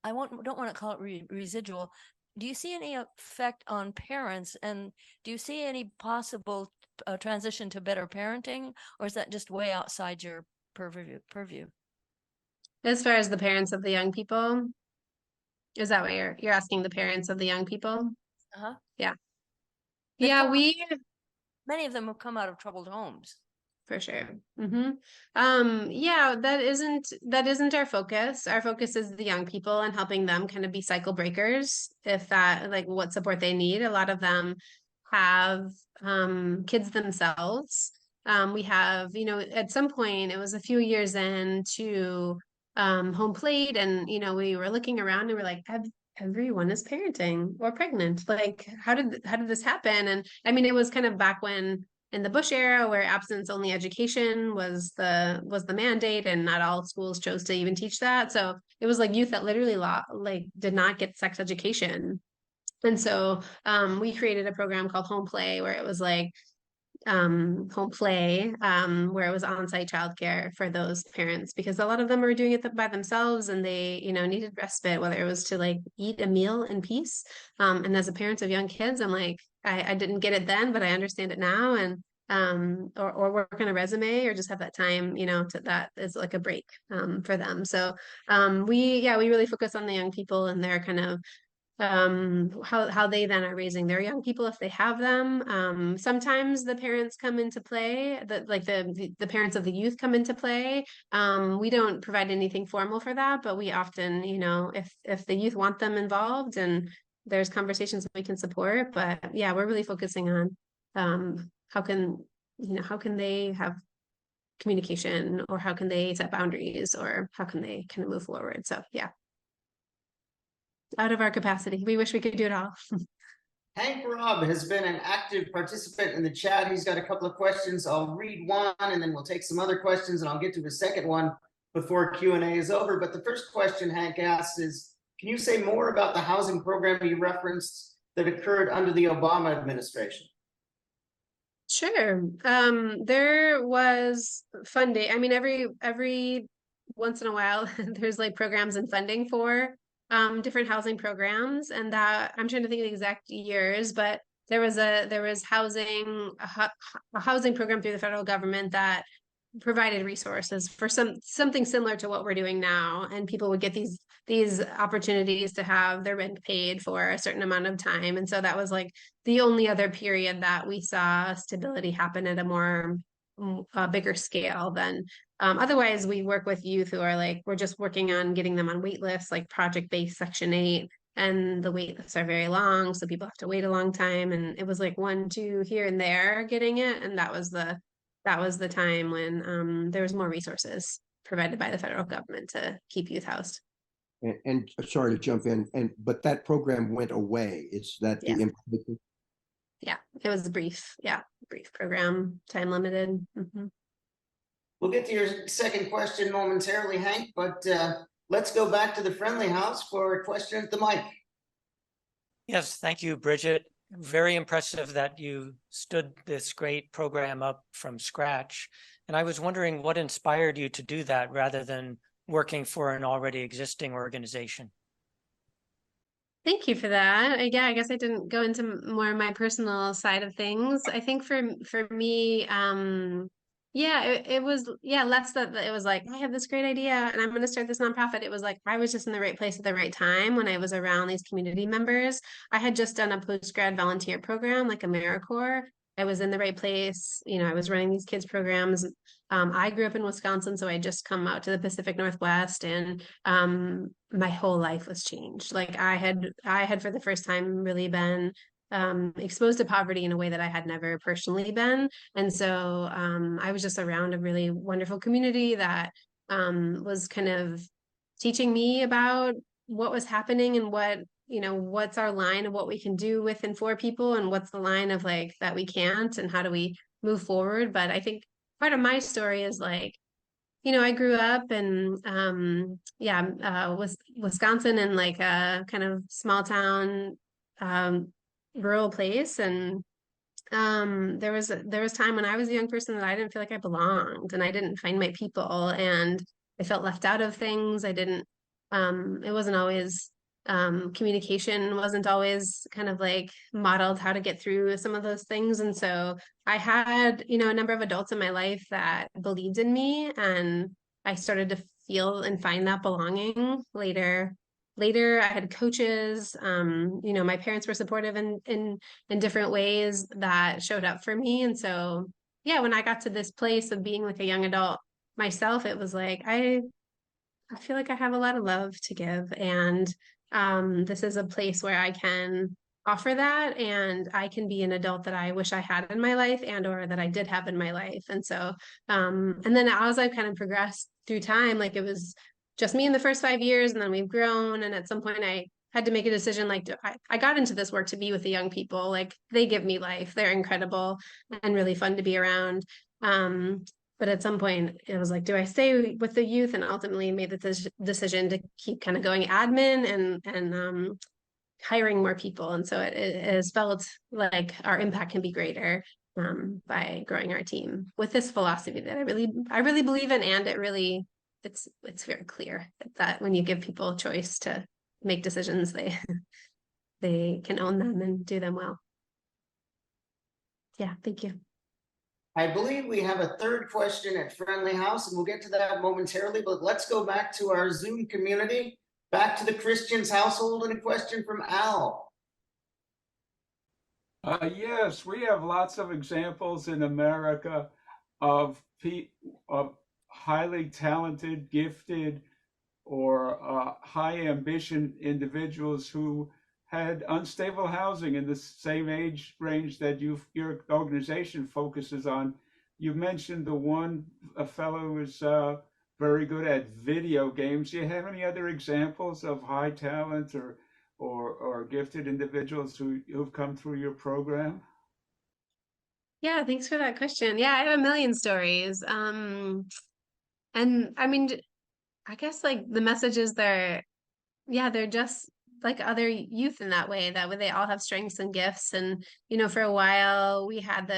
Speaker 5: don't want to call it residual, do you see any effect on parents, and do you see any possible transition to better parenting, or is that just way outside your purview?
Speaker 3: As far as the parents of the young people, is that what you're asking, the parents of the young people?
Speaker 5: Uh-huh.
Speaker 3: Yeah.
Speaker 5: They've
Speaker 3: Yeah,
Speaker 5: many of them have come out of troubled homes.
Speaker 3: For sure. Yeah, that isn't our focus. Our focus is the young people and helping them kind of be cycle breakers, if that, like, what support they need. A lot of them have kids themselves. We have, at some point, it was a few years into HomePlate, and we were looking around and we're like, everyone is parenting or pregnant. Like, how did this happen? And I mean, it was kind of back when, in the Bush era, where abstinence only education was the mandate, and not all schools chose to even teach that. So it was like youth that literally did not get sex education. And so we created a program called HomePlay where it was like home play, where it was on-site childcare for those parents because a lot of them were doing it by themselves and they, needed respite, whether it was to like eat a meal in peace. And as a parent of young kids, I'm like, I didn't get it then, but I understand it now. And or work on a resume or just have that time, that is like a break for them. So we really focus on the young people and their kind of how they then are raising their young people if they have them. Sometimes the parents come into play, the parents of the youth come into play. We don't provide anything formal for that, but we often, if the youth want them involved and there's conversations we can support. But yeah, we're really focusing on how can they have communication, or how can they set boundaries, or how can they kind of move forward. So yeah, out of our capacity. We wish we could do it all.
Speaker 1: Hank Robb has been an active participant in the chat. He's got a couple of questions. I'll read one and then we'll take some other questions and I'll get to the second one before Q&A is over. But the first question Hank asks is, can you say more about the housing program you referenced that occurred under the Obama administration?
Speaker 3: Sure. There was funding. I mean, every once in a while, there's like programs and funding for different housing programs, and that I'm trying to think of the exact years, but there was housing a housing program through the federal government that provided resources for something similar to what we're doing now, and people would get these opportunities to have their rent paid for a certain amount of time. And so that was like the only other period that we saw stability happen at a more bigger scale than otherwise. We work with youth who are like, we're just working on getting them on wait lists, like project-based Section 8, and the wait lists are very long, so people have to wait a long time. And it was like 1, 2 here and there getting it, and that was the time when there was more resources provided by the federal government to keep youth housed.
Speaker 6: And sorry to jump in, but that program went away. Is that the implication?
Speaker 3: Yeah, it was brief program, time limited.
Speaker 1: We'll get to your second question momentarily, Hank, but let's go back to the friendly house for a question at the mic.
Speaker 7: Yes, thank you, Bridget. Very impressive that you stood this great program up from scratch. And I was wondering what inspired you to do that rather than working for an already existing organization.
Speaker 3: Thank you for that. Yeah, I guess I didn't go into more of my personal side of things. I think for me, it was less that it was like, I have this great idea and I'm going to start this nonprofit. It was like I was just in the right place at the right time when I was around these community members. I had just done a post-grad volunteer program, like AmeriCorps. I was in the right place. I was running these kids programs. I grew up in Wisconsin, so I just come out to the Pacific Northwest, and my whole life was changed. Like I had for the first time really been exposed to poverty in a way that I had never personally been. And so I was just around a really wonderful community that was kind of teaching me about what was happening and what's our line of what we can do with and for people, and what's the line of like that we can't, and how do we move forward. But I think part of my story is like, I grew up in Wisconsin, in like a kind of small town rural place, and there was time when I was a young person that I didn't feel like I belonged, and I didn't find my people, and I felt left out of things. I didn't it wasn't always communication wasn't always kind of like modeled how to get through some of those things. And so I had, a number of adults in my life that believed in me, and I started to feel and find that belonging later. I had coaches, my parents were supportive in different ways that showed up for me. And so, yeah, when I got to this place of being like a young adult myself, it was like, I feel like I have a lot of love to give, and this is a place where I can offer that, and I can be an adult that I wish I had in my life, and or that I did have in my life. And so, and then as I kind of progressed through time, like it was just me in the first 5 years, and then we've grown. And at some point I had to make a decision, like I got into this work to be with the young people. Like they give me life. They're incredible and really fun to be around. But at some point it was like, do I stay with the youth? And ultimately made the decision to keep kind of going admin and hiring more people. And so it has felt like our impact can be greater by growing our team with this philosophy that I really believe in. And it's very clear that when you give people a choice to make decisions, they can own them and do them well. Yeah, thank you.
Speaker 1: I believe we have a third question at Friendly House, and we'll get to that momentarily, but let's go back to our Zoom community, back to the Christian's household, and a question from Al.
Speaker 8: Yes, we have lots of examples in America of highly talented, gifted, or high ambition individuals who had unstable housing in the same age range that your organization focuses on. You mentioned a fellow who is very good at video games. Do you have any other examples of high talent or gifted individuals who've come through your program?
Speaker 3: Yeah, thanks for that question. Yeah, I have a million stories. And I mean, I guess like the message is they're just like other youth in that way they all have strengths and gifts. And, for a while we had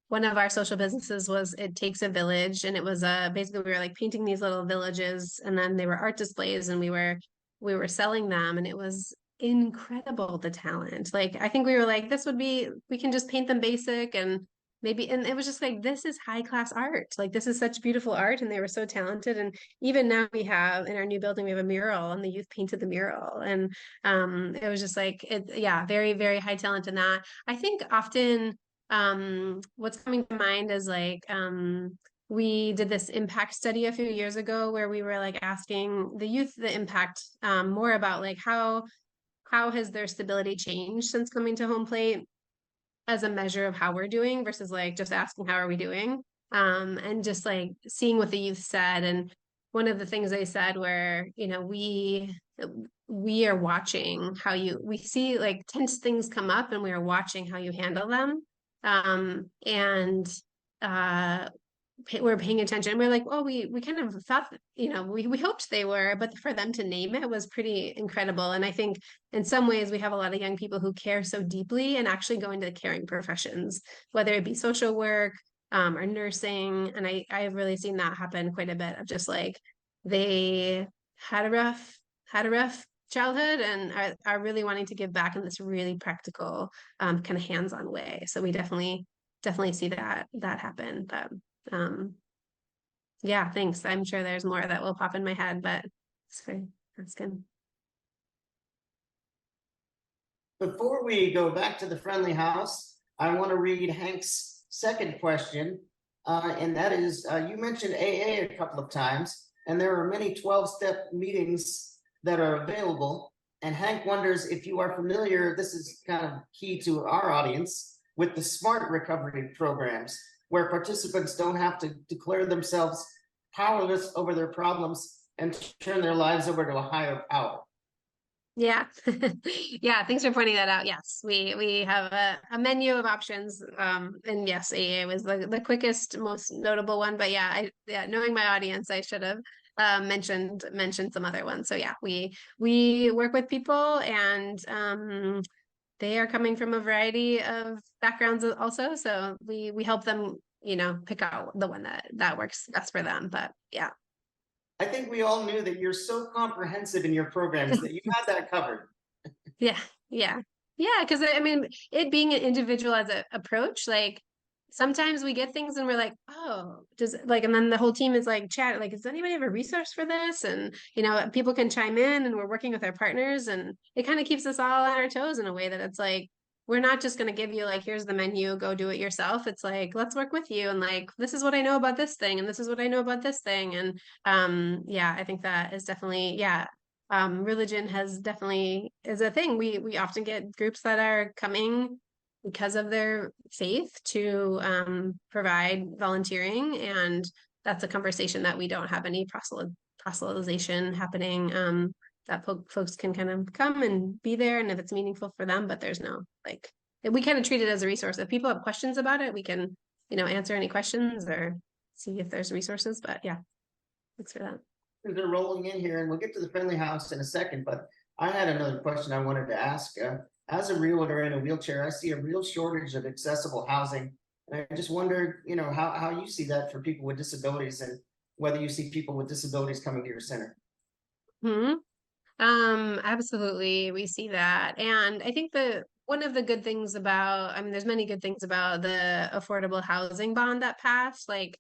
Speaker 3: one of our social businesses was It Takes a Village. And it was basically we were like painting these little villages, and then they were art displays, and we were selling them, and it was incredible, the talent. Like, I think we were like, we can just paint them basic and it was just like, this is high class art. Like, this is such beautiful art. And they were so talented. And even now we have in our new building, we have a mural, and the youth painted the mural. And it was just like, very, very high talent in that. I think often what's coming to mind is like, we did this impact study a few years ago where we were like asking the youth the impact more about like how has their stability changed since coming to HomePlate as a measure of how we're doing versus like just asking how are we doing, and just like seeing what the youth said. And one of the things they said were, we are watching we see like tense things come up, and we are watching how you handle them, and we're paying attention. We're like, well, we kind of thought, we hoped they were, but for them to name it was pretty incredible. And I think in some ways we have a lot of young people who care so deeply and actually go into the caring professions, whether it be social work or nursing. And I've really seen that happen quite a bit of just like they had a rough childhood and are really wanting to give back in this really practical kind of hands-on way. So we definitely see that happen. But yeah, thanks. I'm sure there's more that will pop in my head, but that's good.
Speaker 1: Before we go back to the Friendly House, I want to read Hank's second question. And that is, you mentioned AA a couple of times, and there are many 12-step meetings that are available. And Hank wonders if you are familiar, this is kind of key to our audience, with the SMART recovery programs, where participants don't have to declare themselves powerless over their problems and turn their lives over to a higher power.
Speaker 3: Yeah. Yeah, thanks for pointing that out. Yes, we have a menu of options. And yes, AA was the quickest, most notable one. But yeah, knowing my audience, I should have mentioned some other ones. So yeah, we work with people, and they are coming from a variety of backgrounds also. So we help them, pick out the one that works best for them. But yeah.
Speaker 1: I think we all knew that you're so comprehensive in your programs that you had that covered.
Speaker 3: Yeah. Because I mean, it being an individualized approach, like sometimes we get things and we're like, oh, and then the whole team is like chat, like, does anybody have a resource for this? And people can chime in, and we're working with our partners, and it kind of keeps us all on our toes in a way that it's like, we're not just going to give you like, here's the menu, go do it yourself. It's like, let's work with you, and like, this is what I know about this thing, and this is what I know about this thing. And I think that is definitely, religion is a thing. We often get groups that are coming because of their faith to provide volunteering, and that's a conversation that we don't have any proselytization happening, that folks can kind of come and be there, and if it's meaningful for them, but there's no like, we kind of treat it as a resource. If people have questions about it, we can answer any questions or see if there's resources. But yeah, thanks for that.
Speaker 1: They're rolling in here, and we'll get to the Friendly House in a second, but I had another question I wanted to ask. As a realtor in a wheelchair, I see a real shortage of accessible housing. And I just wondered, how you see that for people with disabilities and whether you see people with disabilities coming to your center.
Speaker 3: Hmm. Absolutely, we see that. And I think one of the good things about, I mean, there's many good things about the affordable housing bond that passed. Like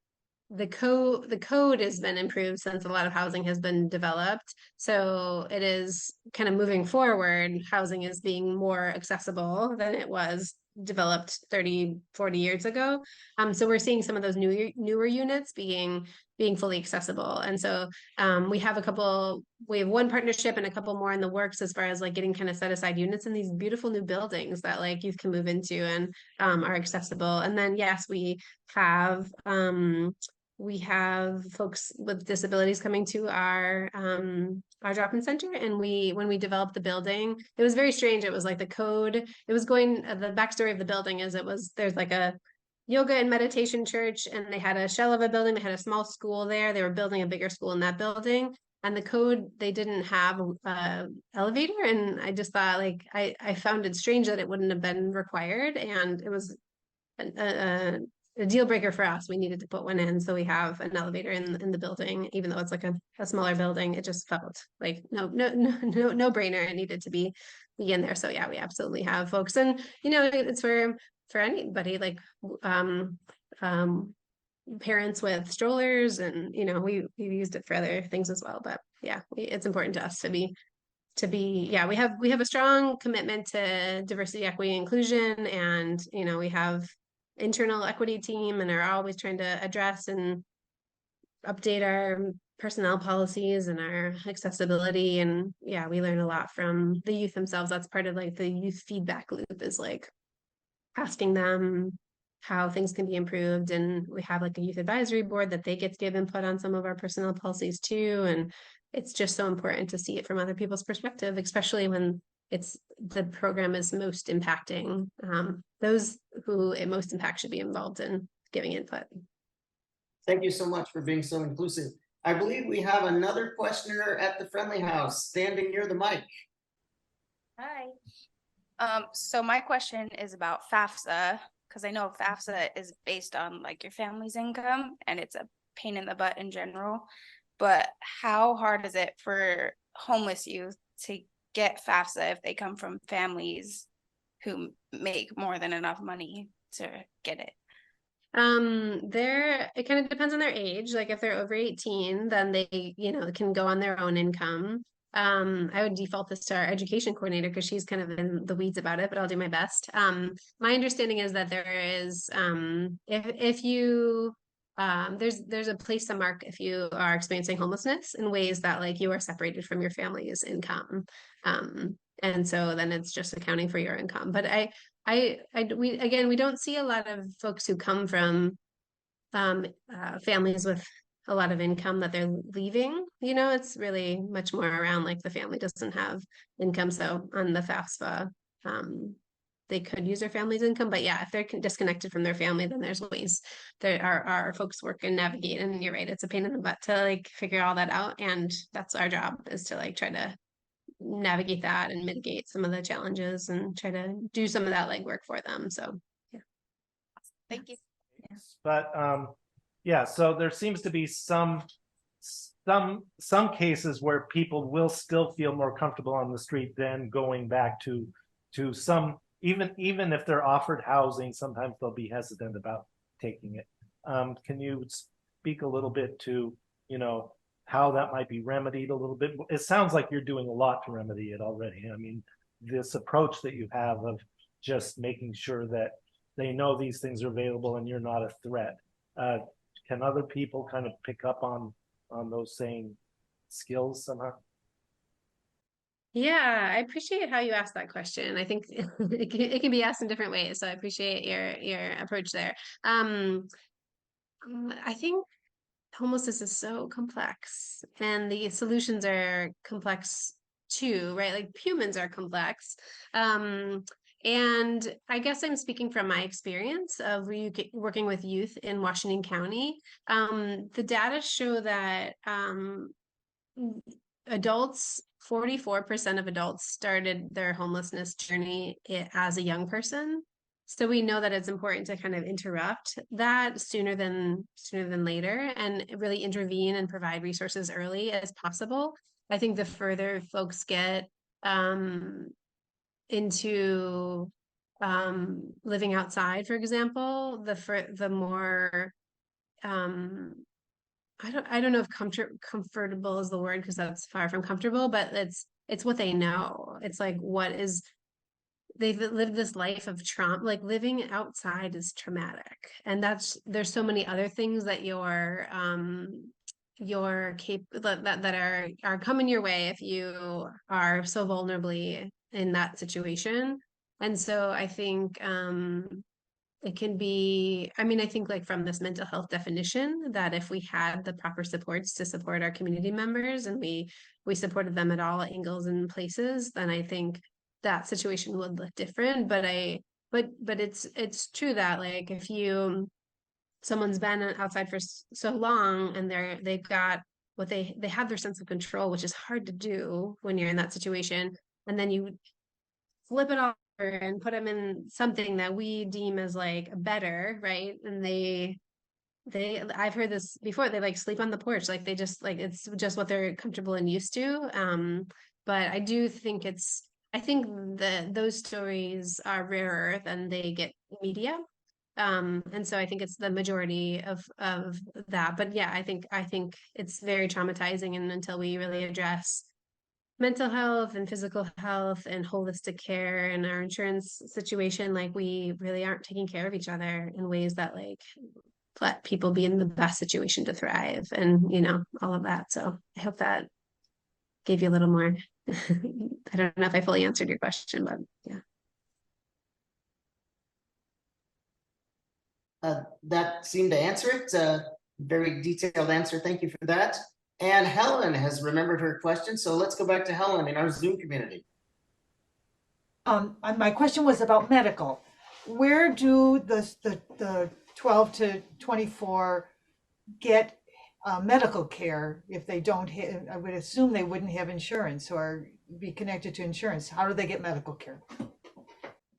Speaker 3: the code has been improved since a lot of housing has been developed. So it is kind of moving forward, housing is being more accessible than it was developed 30, 40 years ago. So we're seeing some of those newer units being fully accessible. And so we have one partnership and a couple more in the works as far as like getting kind of set aside units in these beautiful new buildings that like youth can move into and are accessible. And then yes, we have folks with disabilities coming to our drop-in center. And when we developed the building, it was very strange. It was like the backstory of the building is there's like a yoga and meditation church, and they had a shell of a building. They had a small school there. They were building a bigger school in that building. And the code, they didn't have a elevator. And I just thought like, I found it strange that it wouldn't have been required. And it was a deal breaker for us. We needed to put one in. So we have an elevator in the building, even though it's like a smaller building. It just felt like no brainer. It needed to be in there. So yeah, we absolutely have folks. And it's for anybody, like parents with strollers, and we've used it for other things as well. But yeah, it's important to us to be yeah, we have a strong commitment to diversity, equity, inclusion, and we have internal equity team and are always trying to address and update our personnel policies and our accessibility. And yeah, we learn a lot from the youth themselves. That's part of like the youth feedback loop, is like asking them how things can be improved. And we have like a youth advisory board that they get to give input on some of our personnel policies too. And it's just so important to see it from other people's perspective, especially when the program is most impacting. Those who it most impacts should be involved in giving input.
Speaker 1: Thank you so much for being so inclusive. I believe we have another questioner at the Friendly House standing near the mic.
Speaker 9: Hi. So my question is about FAFSA, because I know FAFSA is based on like your family's income, and it's a pain in the butt in general. But how hard is it for homeless youth to get FAFSA if they come from families who make more than enough money to get it?
Speaker 3: It kind of depends on their age. Like if they're over 18, then they, can go on their own income. I would default this to our education coordinator because she's kind of in the weeds about it, but I'll do my best. My understanding is that there is, if you, there's a place to mark if you are experiencing homelessness in ways that like you are separated from your family's income. And so then it's just accounting for your income. But we don't see a lot of folks who come from families with a lot of income that they're leaving. It's really much more around like the family doesn't have income. So on the FAFSA, they could use their family's income. But yeah, if they're disconnected from their family, then there's ways there are folks work and navigate. And you're right, it's a pain in the butt to like figure all that out. And that's our job, is to like try to navigate that and mitigate some of the challenges and try to do some of that legwork for them. So yeah.
Speaker 9: Thank you.
Speaker 10: But yeah, so there seems to be some cases where people will still feel more comfortable on the street than going back to some, even if they're offered housing, sometimes they'll be hesitant about taking it. Can you speak a little bit to how that might be remedied a little bit? It sounds like you're doing a lot to remedy it already. I mean, this approach that you have of just making sure that they know these things are available and you're not a threat. Can other people kind of pick up on those same skills somehow?
Speaker 3: Yeah, I appreciate how you asked that question. I think it can be asked in different ways. So I appreciate your approach there. I think homelessness is so complex, and the solutions are complex too, right? Like humans are complex. And I guess I'm speaking from my experience of working with youth in Washington County. The data show that adults, 44% of adults started their homelessness journey as a young person. So we know that it's important to kind of interrupt that sooner than later and really intervene and provide resources early as possible. I think the further folks get into living outside, for example, the more I don't know if comfortable is the word, because that's far from comfortable, but it's what they know. It's like they've lived this life of trauma. Like living outside is traumatic, and there's so many other things that that are coming your way if you are so vulnerably in that situation. And so I think it can be, I mean, I think like from this mental health definition, that if we had the proper supports to support our community members and we supported them at all angles and places, then I think that situation would look different. But it's true that like if someone's been outside for so long and they've got what they have their sense of control, which is hard to do when you're in that situation, and then you flip it off and put them in something that we deem as like better, right? And I've heard this before, they like sleep on the porch, like they just like it's just what they're comfortable and used to. But I do think I think that those stories are rarer than they get media. And so I think it's the majority of that. But yeah, I think it's very traumatizing, and until we really address mental health and physical health and holistic care and our insurance situation, like we really aren't taking care of each other in ways that like let people be in the best situation to thrive, and all of that. So I hope that gave you a little more. I don't know if I fully answered your question, but yeah.
Speaker 1: That seemed to answer it. Very detailed answer. Thank you for that. And Helen has remembered her question. So let's go back to Helen in our Zoom community.
Speaker 4: My question was about medical. Where do the 12 to 24 get medical care if they don't have, I would assume they wouldn't have insurance or be connected to insurance. How do they get medical care?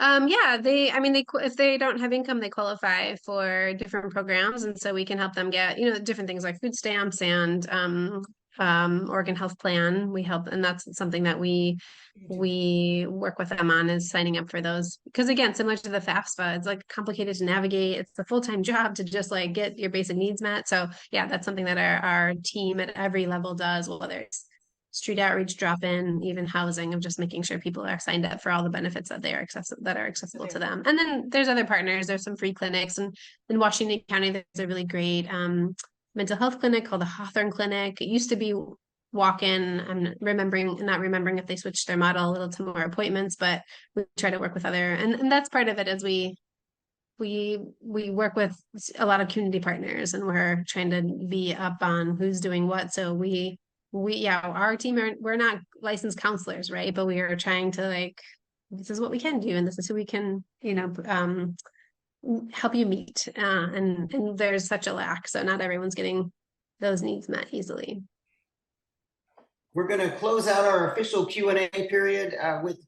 Speaker 3: Yeah, if they don't have income, they qualify for different programs. And so we can help them get, different things like food stamps and Oregon Health Plan. We help, and that's something that we work with them on, is signing up for those. Because again, similar to the FAFSA, it's like complicated to navigate. It's a full-time job to just like get your basic needs met. So yeah, that's something that our team at every level does, whether it's street outreach, drop-in, even housing, of just making sure people are signed up for all the benefits that are accessible to them. And then there's other partners. There's some free clinics, and in Washington County, there's a really great mental health clinic called the Hawthorne Clinic. It used to be walk-in. I'm not remembering if they switched their model a little to more appointments, but we try to work with other, and that's part of it, as we work with a lot of community partners, and we're trying to be up on who's doing what. So our team, we're not licensed counselors, right? But we are trying to like, this is what we can do, and this is who we can, help you meet. And there's such a lack, so not everyone's getting those needs met easily.
Speaker 1: We're going to close out our official Q&A period with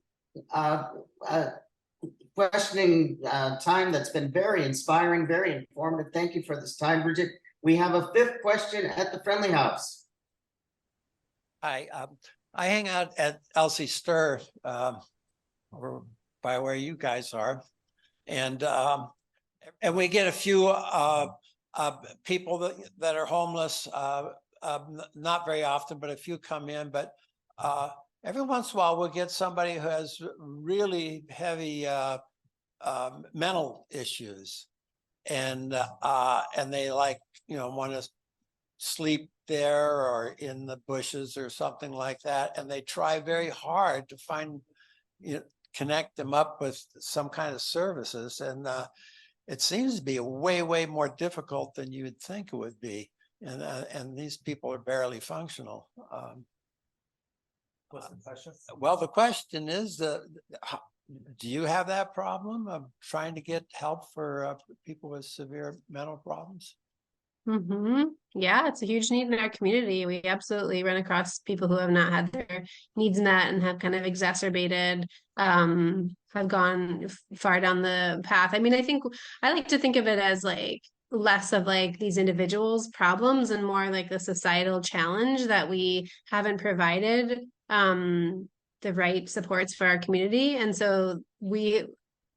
Speaker 1: questioning time that's been very inspiring, very informative. Thank you for this time, Bridget. We have a fifth question at the Friendly House.
Speaker 11: I hang out at Elsie Stir over by where you guys are, and we get a few people that are homeless. Not very often, but a few come in. But every once in a while, we'll get somebody who has really heavy mental issues, and they want to sleep there or in the bushes or something like that, and they try very hard to find, connect them up with some kind of services, and it seems to be way more difficult than you would think it would be, and these people are barely functional.
Speaker 10: What's the question?
Speaker 11: Well, the question is, do you have that problem of trying to get help for people with severe mental problems?
Speaker 3: Yeah, it's a huge need in our community. We absolutely run across people who have not had their needs met and have kind of exacerbated, have gone far down the path. I mean, I think I like to think of it as like less of like these individuals' problems and more like the societal challenge that we haven't provided the right supports for our community. And so we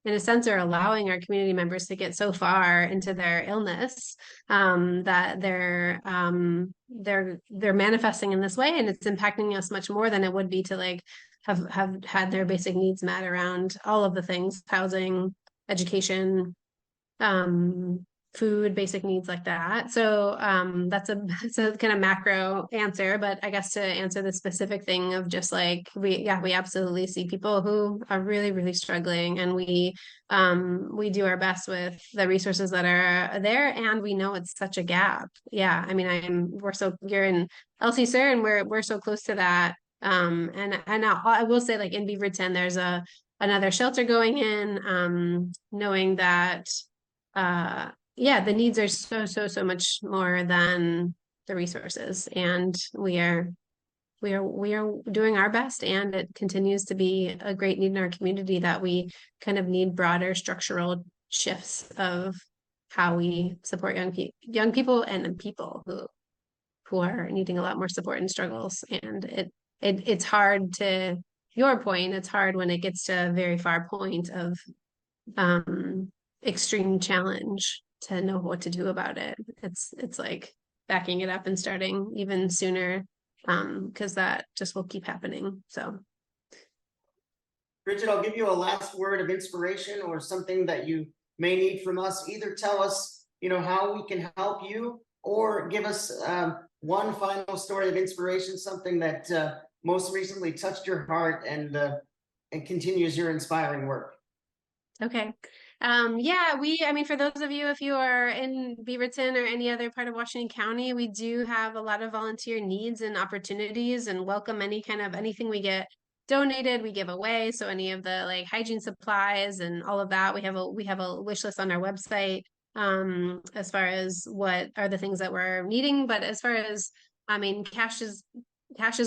Speaker 3: in a sense are allowing our community members to get so far into their illness that they're manifesting in this way, and it's impacting us much more than it would be to like have had their basic needs met around all of the things: housing, education, um food, basic needs like that. So that's a kind of macro answer, but I guess to answer the specific thing of just like we absolutely see people who are really, really struggling, and we do our best with the resources that are there, and we know it's such a gap. Yeah, I mean you're in LC Sir, and we're so close to that. And I will say, like in Beaverton there's another shelter going in, knowing that yeah, the needs are so much more than the resources, and we are doing our best, and it continues to be a great need in our community that we kind of need broader structural shifts of how we support young people and people who are needing a lot more support and struggles. And it's hard, to your point, it's hard when it gets to a very far point of extreme challenge to know what to do about it. It's like backing it up and starting even sooner, because that just will keep happening. So
Speaker 1: Bridget, I'll give you a last word of inspiration or something that you may need from us. Either tell us, how we can help you, or give us one final story of inspiration, something that most recently touched your heart and continues your inspiring work.
Speaker 3: Okay. Yeah, I mean, for those of you, if you are in Beaverton or any other part of Washington County, we do have a lot of volunteer needs and opportunities, and welcome anything we get donated, we give away. So any of the like hygiene supplies and all of that, we have a wish list on our website, as far as what are the things that we're needing. But as far as, I mean, cash is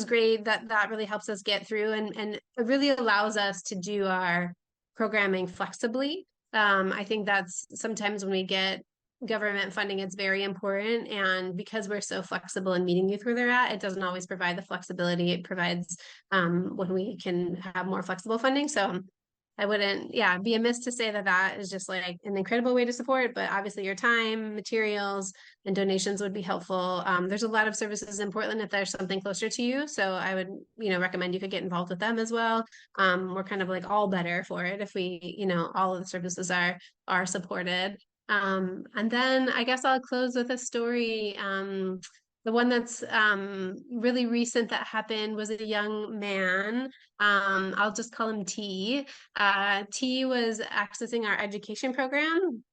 Speaker 3: great. That really helps us get through, and it really allows us to do our programming flexibly. I think that's sometimes when we get government funding, it's very important. And because we're so flexible in meeting youth where they're at, it doesn't always provide the flexibility it provides when we can have more flexible funding. So I wouldn't, be amiss to say that is just like an incredible way to support, but obviously your time, materials, and donations would be helpful. There's a lot of services in Portland if there's something closer to you. So I would, recommend you could get involved with them as well. We're kind of like all better for it if we, all of the services are supported. And then I guess I'll close with a story. The one that's really recent that happened was a young man. I'll just call him T. T was accessing our education program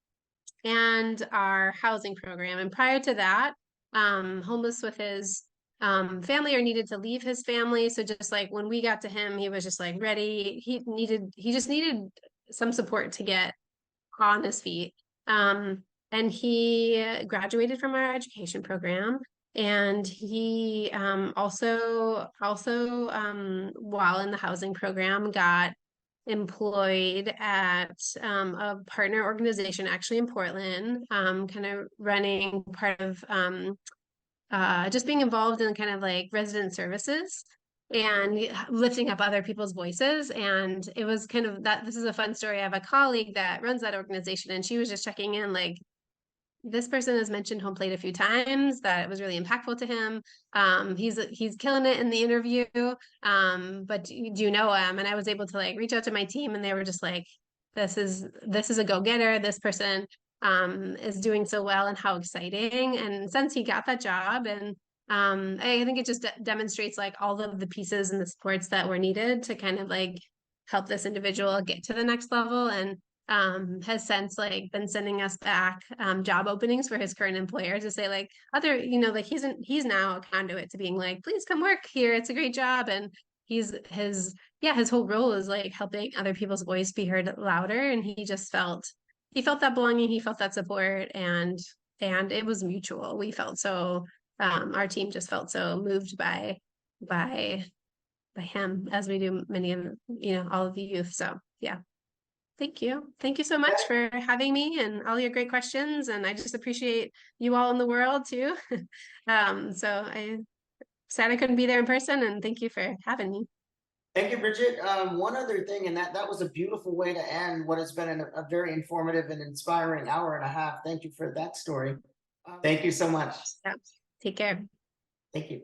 Speaker 3: and our housing program. And prior to that, homeless with his family, or needed to leave his family. So just like when we got to him, he was just like ready. He just needed some support to get on his feet. And he graduated from our education program. And he also while in the housing program, got employed at a partner organization actually in Portland, kind of running part of just being involved in kind of like resident services and lifting up other people's voices. And it was kind of that, this is a fun story. I have a colleague that runs that organization, and she was just checking in like, this person has mentioned HomePlate a few times, that it was really impactful to him. He's killing it in the interview. But do you know him? And I was able to like reach out to my team, and they were just like, this is a go-getter. This person is doing so well, and how exciting. And since he got that job, and I think it just demonstrates like all of the pieces and the supports that were needed to kind of like help this individual get to the next level. And has since like been sending us back job openings for his current employer to say like like he's now a conduit to being like, please come work here, it's a great job. And his whole role is like helping other people's voice be heard louder, and he felt that belonging, he felt that support. And and it was mutual. We felt so, our team just felt so moved by him, as we do many of, all of the youth. So yeah. Thank you. Thank you so much for having me and all your great questions. And I just appreciate you all in the world too. So I sad I couldn't be there in person, and thank you for having me.
Speaker 1: Thank you, Bridget. One other thing, and that was a beautiful way to end what has been a very informative and inspiring hour and a half. Thank you for that story. Thank you so much.
Speaker 3: Yeah. Take care.
Speaker 1: Thank you.